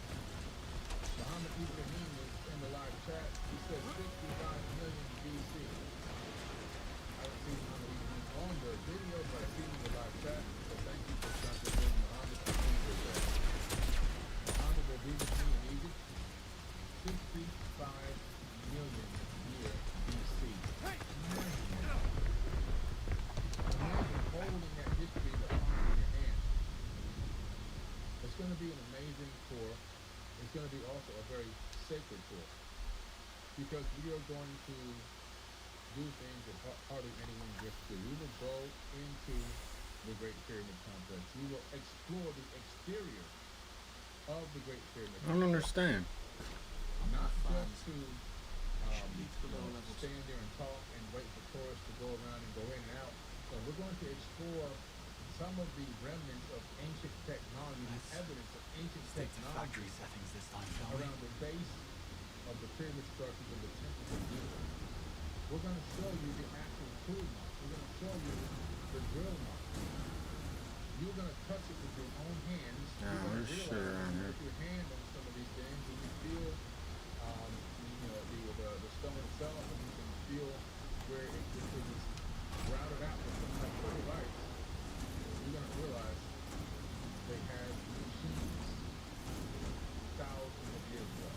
Muhammad Ibrahim is in the live chat. He says 65 million BC. I haven't seen Muhammad Ibrahim on the video, but I've seen him in the live chat. So thank you for jumping in, Muhammad. Muhammad will be with me in Egypt. 65 million year BC. Imagine holding that history in the palm of your hand. It's going to be an amazing tour. It's going to be also a very sacred tour, because we are going to do things that hardly anyone gets to. We will go into the Great Pyramid Complex. We will explore the exterior of the Great Pyramid Complex. I don't understand. Not just to levels. stand there and talk and wait for tourists to go around and go in and out. So we're going to explore some of the remnants of ancient technology, the evidence of ancient Stick to factory technology settings this time, shall we? around the base of the pyramid structures of the temples of Giza. We're going to show you the actual tool marks. We're going to show you the drill marks. You're going to touch it with your own hands. Yeah, You're going to there's shit realize around when you here. put your hand on some of these things, and you feel the stone itself, and you can feel where it was routed out with some type of device. You're going to realize they had machines thousands of years ago.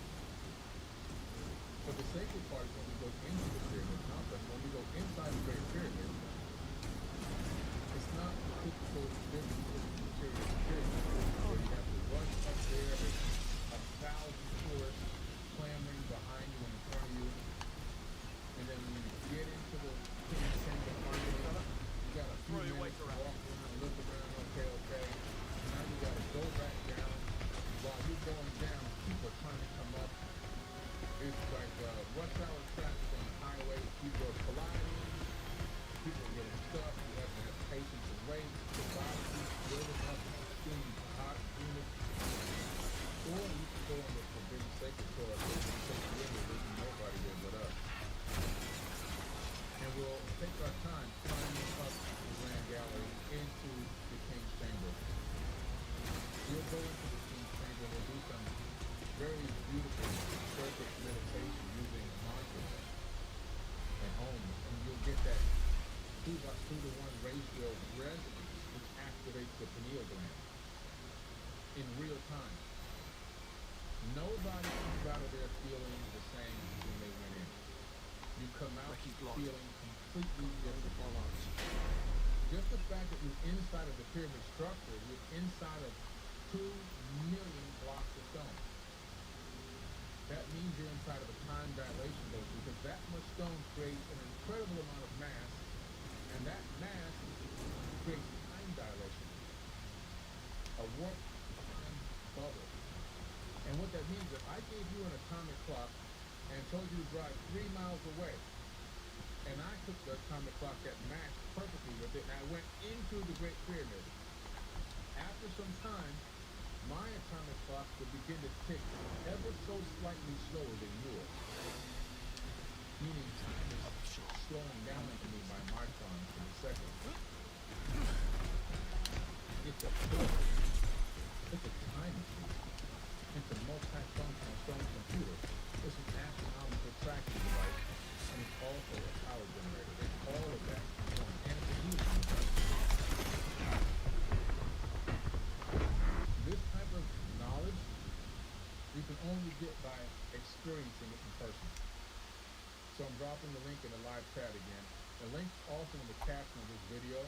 But the sacred part is when we go into the pyramid complex, when we go inside the Great Pyramid, it's not the typical biblical material pyramid where you have to rush up there, there's 1,000 tourists clamoring behind you and in front of you. And then when you get into the king's chamber finally, you got a few minutes to walk around, look around, okay. Now you got to go back down. While you're going down, people are trying to come up. It's like rush hour traffic on the highway. People are colliding. People are getting stuck. You have to have patience and wait. The body keeps building up. It's steaming hot and humid. Or you can go on the forbidden sacred tour. Take you in there. There's nobody there but us. And we'll take our time climbing up the Grand Gallery into the King's Chamber. We'll go into the King's Chamber and we'll do some very beautiful circuit meditation using mantras and homes. And you'll get that 2:1 ratio resonance, which activates the pineal gland in real time. Nobody comes out of there feeling the same as when they went in. You come out feeling completely different. Just the fact that you're inside of the pyramid structure, you're inside of 2 million blocks of stone. That means you're inside of a time dilation loop because that much stone creates an incredible amount of mass, and that mass creates time dilation. A warp time bubble. And what that means, if I gave you an atomic clock and told you to drive 3 miles away, and I took the atomic clock that matched perfectly with it, and I went into the Great Pyramid, after some time, my atomic clock would begin to tick ever so slightly slower than yours. Meaning time is slowing down to me by microns in a second. It's a force. It's a time machine. It's a multifunctional stone computer. It's an astronomical tracking device. And it's also a power generator. It's all of that. And it's a huge device. This type of knowledge you can only get by experiencing it in person. So I'm dropping the link in the live chat again. The link's also in the caption of this video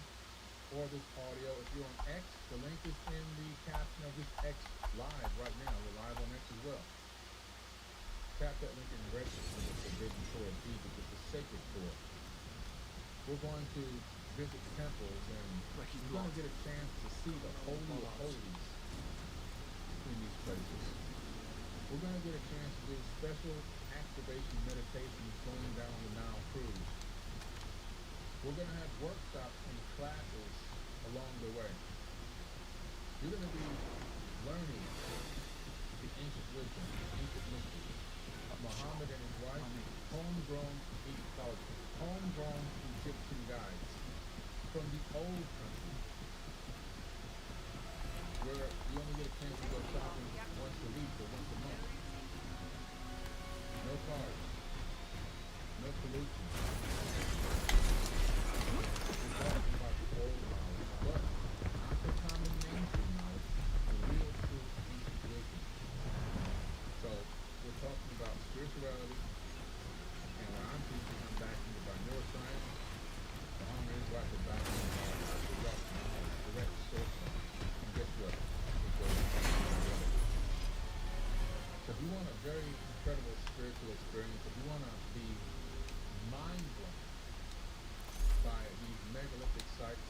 or this audio. If you're on X, the link is in the caption of this X live right now. We're live on X as well. Tap that link and register for the Forbidden Tour of Egypt. It's a sacred tour. We're going to visit temples and we're going to get a chance to see the holy of holies in these places. We're going to get a chance to do special activation meditations going down the Nile cruise. We're going to have workshops and classes along the way. You're going to be learning the ancient wisdom, the ancient mystery of Muhammad and his wife, homegrown Egyptologists, homegrown Egyptian guides from the old country, where you only get a chance to go shopping once a week or once a month. No cars, no pollution. We're talking about the old knowledge, but not the common mainstream knowledge, the real true ancient wisdom. So we're talking about spirituality, and what I'm teaching, I'm backing it by neuroscience. Muhammad is right about direct knowledge, direct source knowledge. And guess what? It goes together. So if you want a very incredible spiritual experience, if you want to be mind blown by these megalithic sites,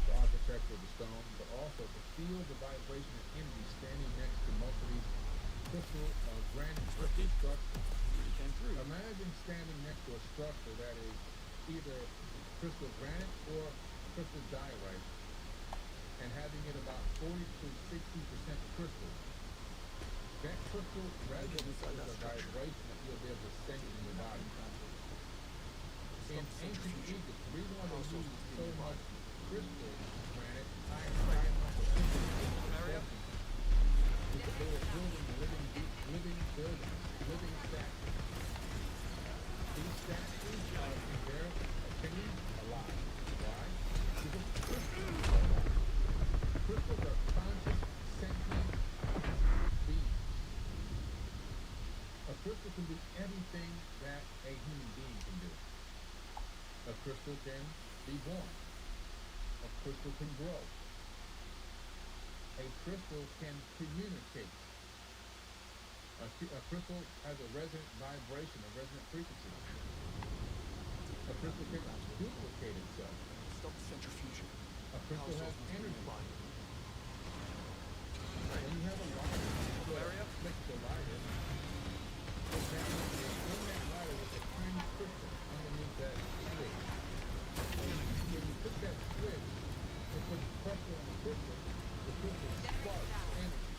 the architecture of the stone, but also to feel the vibration and energy standing next to most of these crystal granite crystal structures. Imagine standing next to a structure that is either crystal granite or crystal diorite and having it about 40 to 60% crystal. That crystal resonates with a vibration that you'll be able to sense in your body. In ancient Egypt, the reason why they used so much crystal granite, high amounts of crystal is because they were building living buildings, living statues. These statues are, in their opinion, alive. Why? Because crystals are alive. Crystals are conscious, sentient beings. A crystal can do everything that a human being can do. A crystal can be born. A crystal can grow. A crystal can communicate. A crystal has a resonant vibration, a resonant frequency. A crystal can duplicate itself. Stop the centrifusion. A crystal has energy. When you have a lighter, flick the lighter, what's happening is in that lighter with a tiny crystal underneath that switch. When you put that switch, it puts pressure on the crystal sparks energy.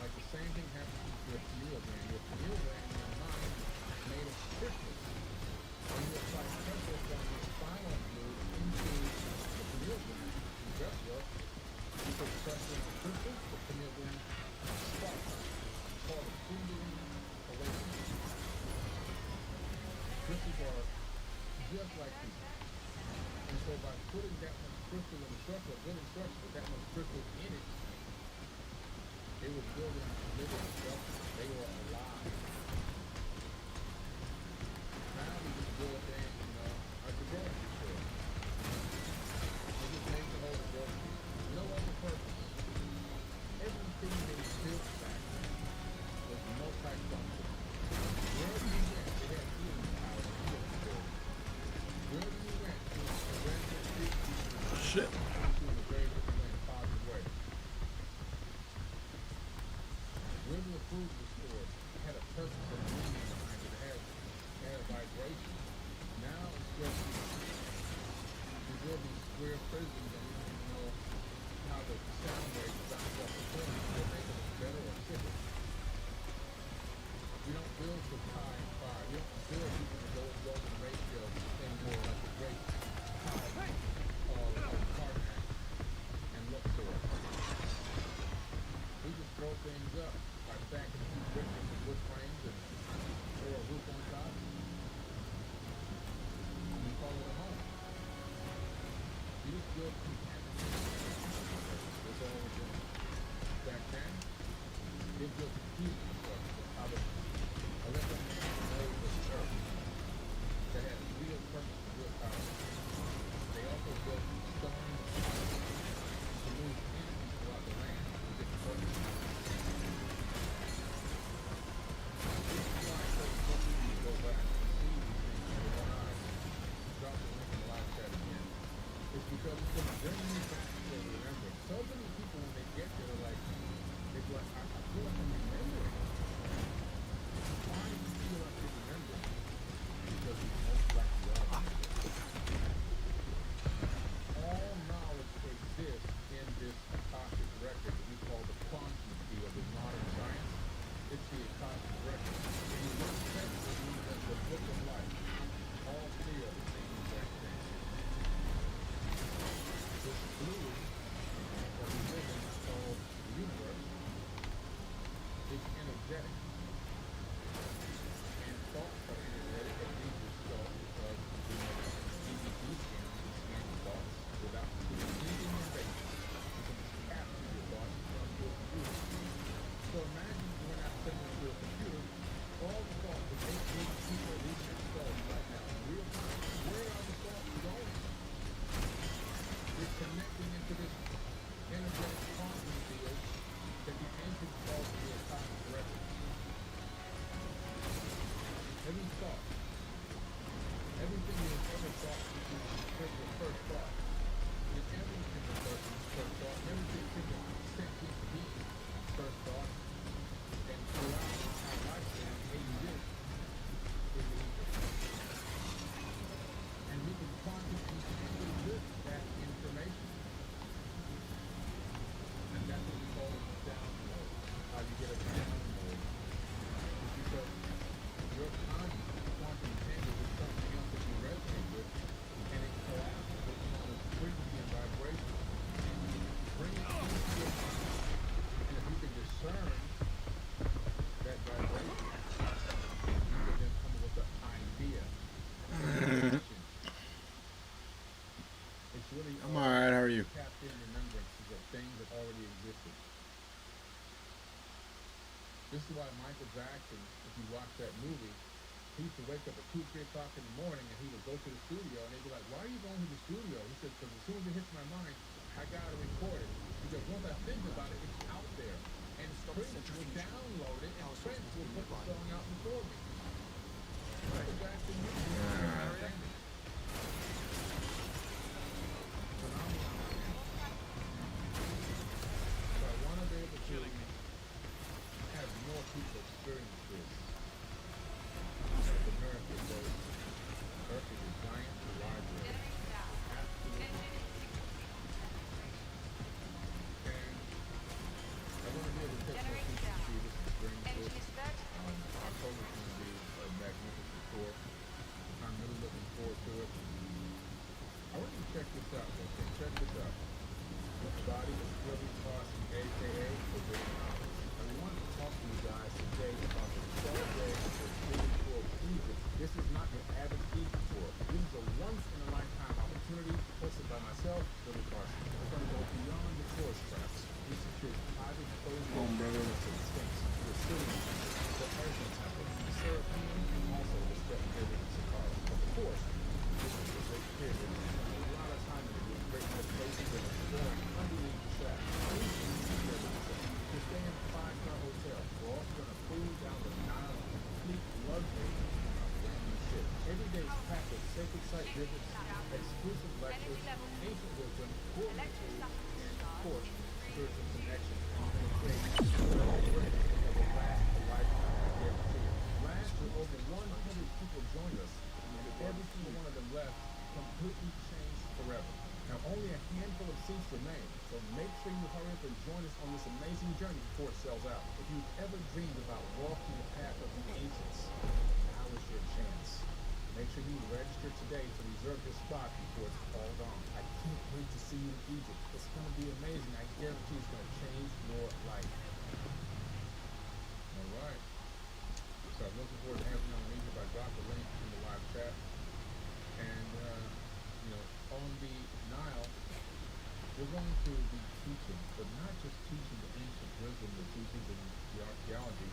Like the same thing happens with your pineal gland. Your pineal gland in your mind is made of crystals. When you apply pressure from your spinal fluid into the pineal gland, in breath work, you put pressure on the crystal, the pineal gland sparks. It's called a Kundalini awakening. Crystals are just like people. And so by putting that much crystal in the structure, a building structure with that much crystal in it, they were building living structures. They were alive. Now we just build things, like the grocery store. We just make the whole grocery. No other purpose. Every just we build these square prisons and we don't even know how the sound waves bounce off the prisons. They're making us better or sicker. We don't build to tie and fire. We don't build people to go with golden ratio anymore like the great Carnac and Luxor. We just throw things up by stacking a few bricks and some wood frames and throw a roof on top. And we call it a home. We just build contamination. That's all we're doing. Back then, they built heating stuff out of electromagnetic waves of the earth that had real purpose and real power. They also built stone to move energy throughout the land for different purposes. This is why I say most of you go back and see these things with one eye. Drop the link in the live chat again. It's because it's going to bring you back to remember. So many people when they get there are like, it's like, I feel like I'm remembering. Why do you feel like you're remembering? Because you most likely are remembering. All knowledge exists in this Akashic record that we call the quantum field in modern science. It's the Akashic record. And you look technically at the book of life. All three are the same exact thing. This fluid that we live in called the universe is energetic. And thoughts are energetic, and these are thoughts because we know that CBT scans can scan your thoughts without doing anything invasive. You can just capture your thoughts into a computer. So imagine when I send them to a computer, all the thoughts that 8 billion people are reading their thoughts right now in real time. Where are the thoughts going? It's connecting into this energetic quantum field that the ancients called the Akashic record. Every thought, everything you have ever thought is your first thought. And every single person's first thought, every single sentient being's first thought, and throughout our lifespan, exists in the ether. And we can quantitate that information. And that's what we call a download. How you get a download. It's because your conscious quantum tangle with something else that you resonate with, and it collapses what's known as frequency and vibration. Bring it into your mind. And if you can discern that vibration, you can then come up with an idea. It's really I'm alright, how are you? tapped in remembrances of things that already existed. This is why Michael Jackson, if you watch that movie, he used to wake up at 2, 3 o'clock in the morning and he would go to the studio and they'd be like, why are you going to the studio? He said, because as soon as it hits my mind, I gotta record it. Because once I think about it, it's out there. And Prince will download it and Prince will put the song out before me. Michael Jackson, so I want to be able to have more people experience this. Like America says, Earth is a giant library. Absolutely. And I want to be able to take more people to see this experience. October is going to be a magnificent tour. I'm really looking forward to it. I want you to check this out, okay? Check this out. Body is Billy Carson, a.k.a. Forbidden Knowledge. And we wanted to talk to you guys today about the 12 days of Forbidden Tour Egypt. This is not your average Egypt tour. This is a once-in-a-lifetime opportunity hosted by myself, Billy Carson. We're going to go beyond the tourist traps. We secure private closed rooms to the Sphinx, the Syrian Temple, the Persian Temple, the Seraphim, and also the Step Pyramid in Saqqara. Of course, this is a great pyramid. A lot of time to do great meditations and exploring underneath the shaft. You're staying in a 5-star hotel. We're also going to cruise down the Nile in complete luxury on our brand new ship. Every day is packed with sacred site visits, exclusive lectures, ancient wisdom, gourmet food, and of course, spiritual connection. And create memories that will last a lifetime. I guarantee it. Last year, over 100 people joined us, and if every single one of them left, seats remain, so make sure you hurry up and join us on this amazing journey before it sells out. If you've ever dreamed about walking the path of the ancients, now is your chance. Make sure you register today to reserve your spot before it's all gone. I can't wait to see you in Egypt. It's going to be amazing. I guarantee it's going to change your life. All right. So I'm looking forward to having you on Egypt. I dropped the link in the live chat. And, on the Nile, we're going to be teaching, but not just teaching the ancient wisdom, the teachings and the archaeology.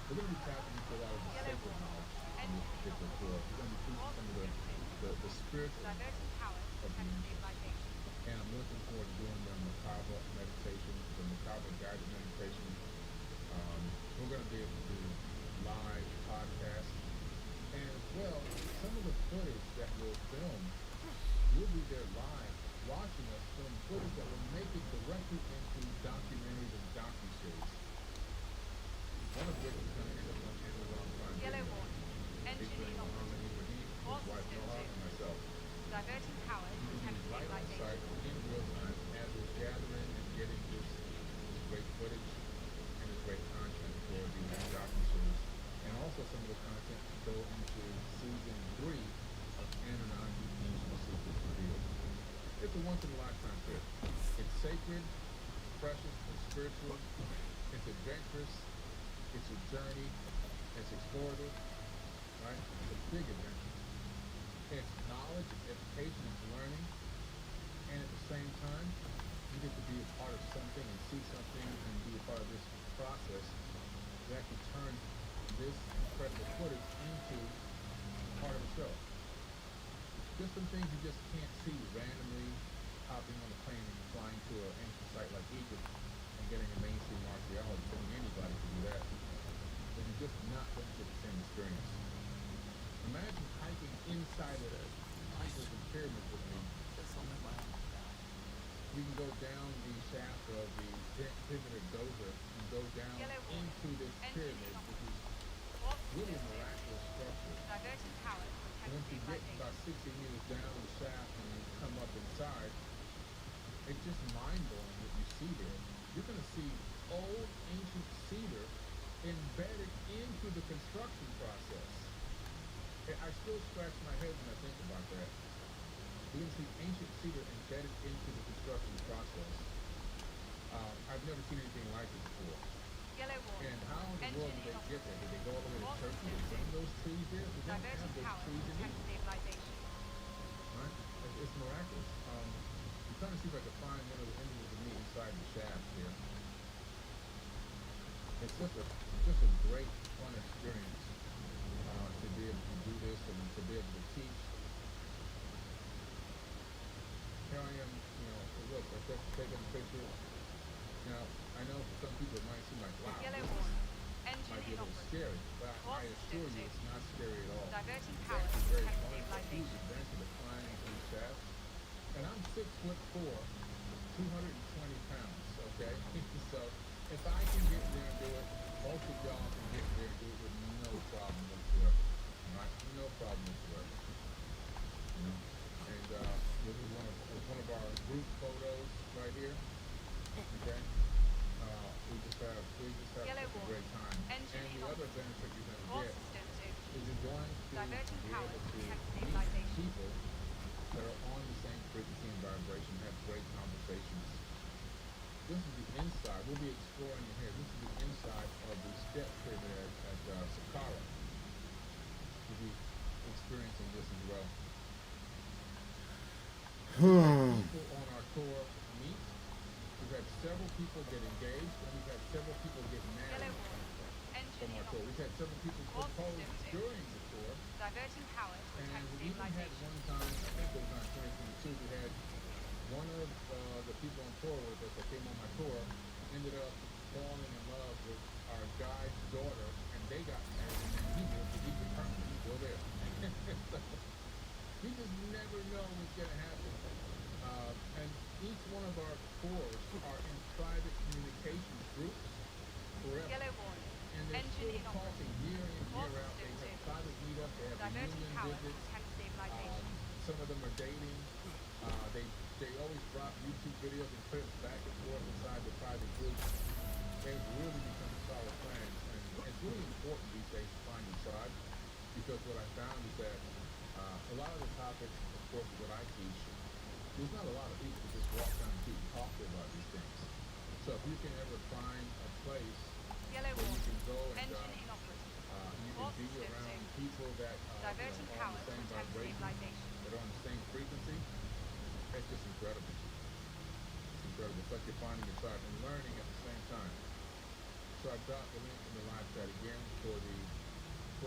We're going to be tapping into a lot of the sacred knowledge in this particular tour. We're going to be teaching some of the spiritual of the ancients. And I'm looking forward to doing the macabre meditation, the macabre guided meditation. We're going to be able to do live podcasts. And as well, some of the footage that we'll film, you'll be there live watching us film footage that will make it directly into documentaries and docuseries. One of which is going to end up on Amazon Prime Video. Featuring Mohammed Ibrahim, his wife Noha, and myself. Diverting power to You can be right on site in real time as we're gathering and getting this great footage and this great content for the docuseries. And also some of the content to go into season 3 of Anunnaki Ancient Secrets Revealed. It's a once-in-a-lifetime trip. It's sacred, it's precious, it's spiritual, it's adventurous, it's a journey, it's explorative, right? It's a big adventure. It's knowledge, it's education, it's learning, and at the same time, you get to be a part of something and see something and be a part of this process that can turn this incredible footage into part of the show. Just some things you just can't see randomly hopping on a plane and flying to an ancient site like Egypt and getting a mainstream archaeologist. I mean, anybody can do that. But you're just not going to get the same experience. Imagine hiking inside of the temples and pyramids with me. You can go down the shaft of the pyramid of Dozer and go down into this pyramid, which is really a miraculous structure. And once you get about 60 meters down the shaft and you come up inside, it's just mind-blowing what you see there. You're going to see old ancient cedar embedded into the construction process. And I still scratch my head when I think about that. You're going to see ancient cedar embedded into the construction process. I've never seen anything like it before. And how in the world did they get there? Did they go all the way to Turkey and bring those trees there? We don't have those trees in Egypt. Right? It's miraculous. I'm trying to see if I can find one of the images of me inside the shaft here. It's just a great, fun experience to be able to do this and to be able to teach. Here I am, look, I'm just taking a picture. Now, I know for some people it might seem like, wow, this might be a little scary, but I assure you it's not scary at all. It's actually very fun. It's a huge adventure to climb into the shaft. And I'm 6'4", 220 pounds, okay? So, if I can get there and do it, most of y'all can get there and do it with no problem whatsoever. Right? No problem whatsoever. And this is one of our group photos right here. Okay? We just have such a great time. And the other benefit you're going to get is you're going to be able to meet people that are on the same frequency and vibration, have great conversations. This is the inside. We'll be exploring in here. This is the inside of the step pyramid at Saqqara. We'll be experiencing this as well. People on our tour meet. We've had several people get engaged, and we've had several people get married from our tour. We've had several people propose during the tour. And we even had one time, I think it was on 2022, we had one of the people on tour with us that came on my tour ended up falling in love with our guide's daughter, and they got married, and then he moved to Egypt permanently. He's still there. You just never know what's going to happen. And each one of our tours are in private communications groups forever. And they're still talking year in, year out. They have private meetups, they have reunion visits. Some of them are dating. They they always drop YouTube videos and clips back and forth inside the private groups. They've really become a solid plan, and it's really important these days to find your tribe, because what I found is that a lot of the topics, of course, what I teach, there's not a lot of people who just walk down and keep talking about these things. So if you can ever find a place Yellow where you warning. can go and Engine inoperable. you can False be system around two. people that Diverting are on power the to same attempt vibration, stabilization. that are on the same frequency, it's just incredible. It's incredible. It's like you're finding your tribe and learning at the same time. So I dropped the link in the live chat again for the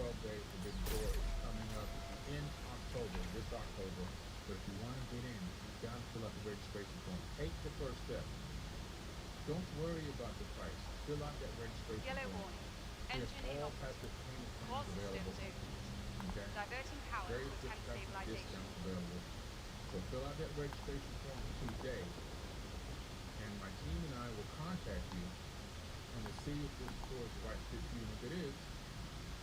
12 days of Big Tour. It's coming up in October, this October. But if you want to get in, you've got to fill out the registration form. Take the first step. Don't worry about the price. Fill out that registration Yellow form. warning. There's Engine all inoperable. types of payment All plans available. systems open. Okay? Diverting power to Various attempt different types of stabilization. discounts available. So fill out that registration form today, and my team and I will contact you, and we'll see if this tour is the right fit for you. And if it is,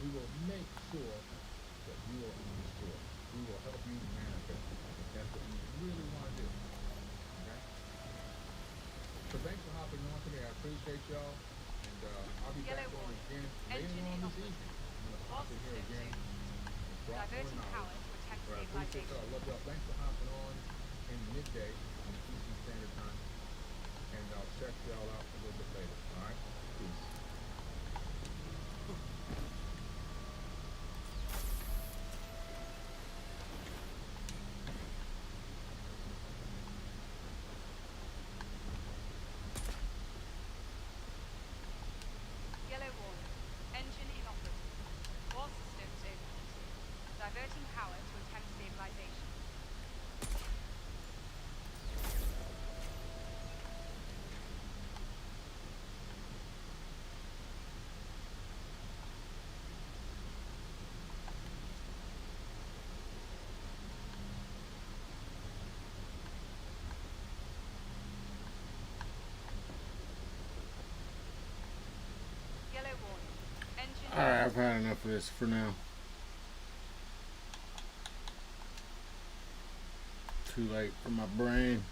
we will make sure that you are on this tour. We will help you manifest it. If that's what you really want to do. Okay? So thanks for hopping on today. I appreciate y'all, and I'll be back on again later on this evening. I'm going to pop in here again. Diverting power to attempt But I appreciate stabilization. y'all. Love y'all. Thanks for hopping on in midday on Eastern Standard Time. And I'll check y'all out a little bit later. All right? Peace. Yellow warning. Engine inoperable. All systems open. Diverting power to attempt stabilization. Yellow warning. Engine Alright, I've had enough of this for now. Too late for my brain.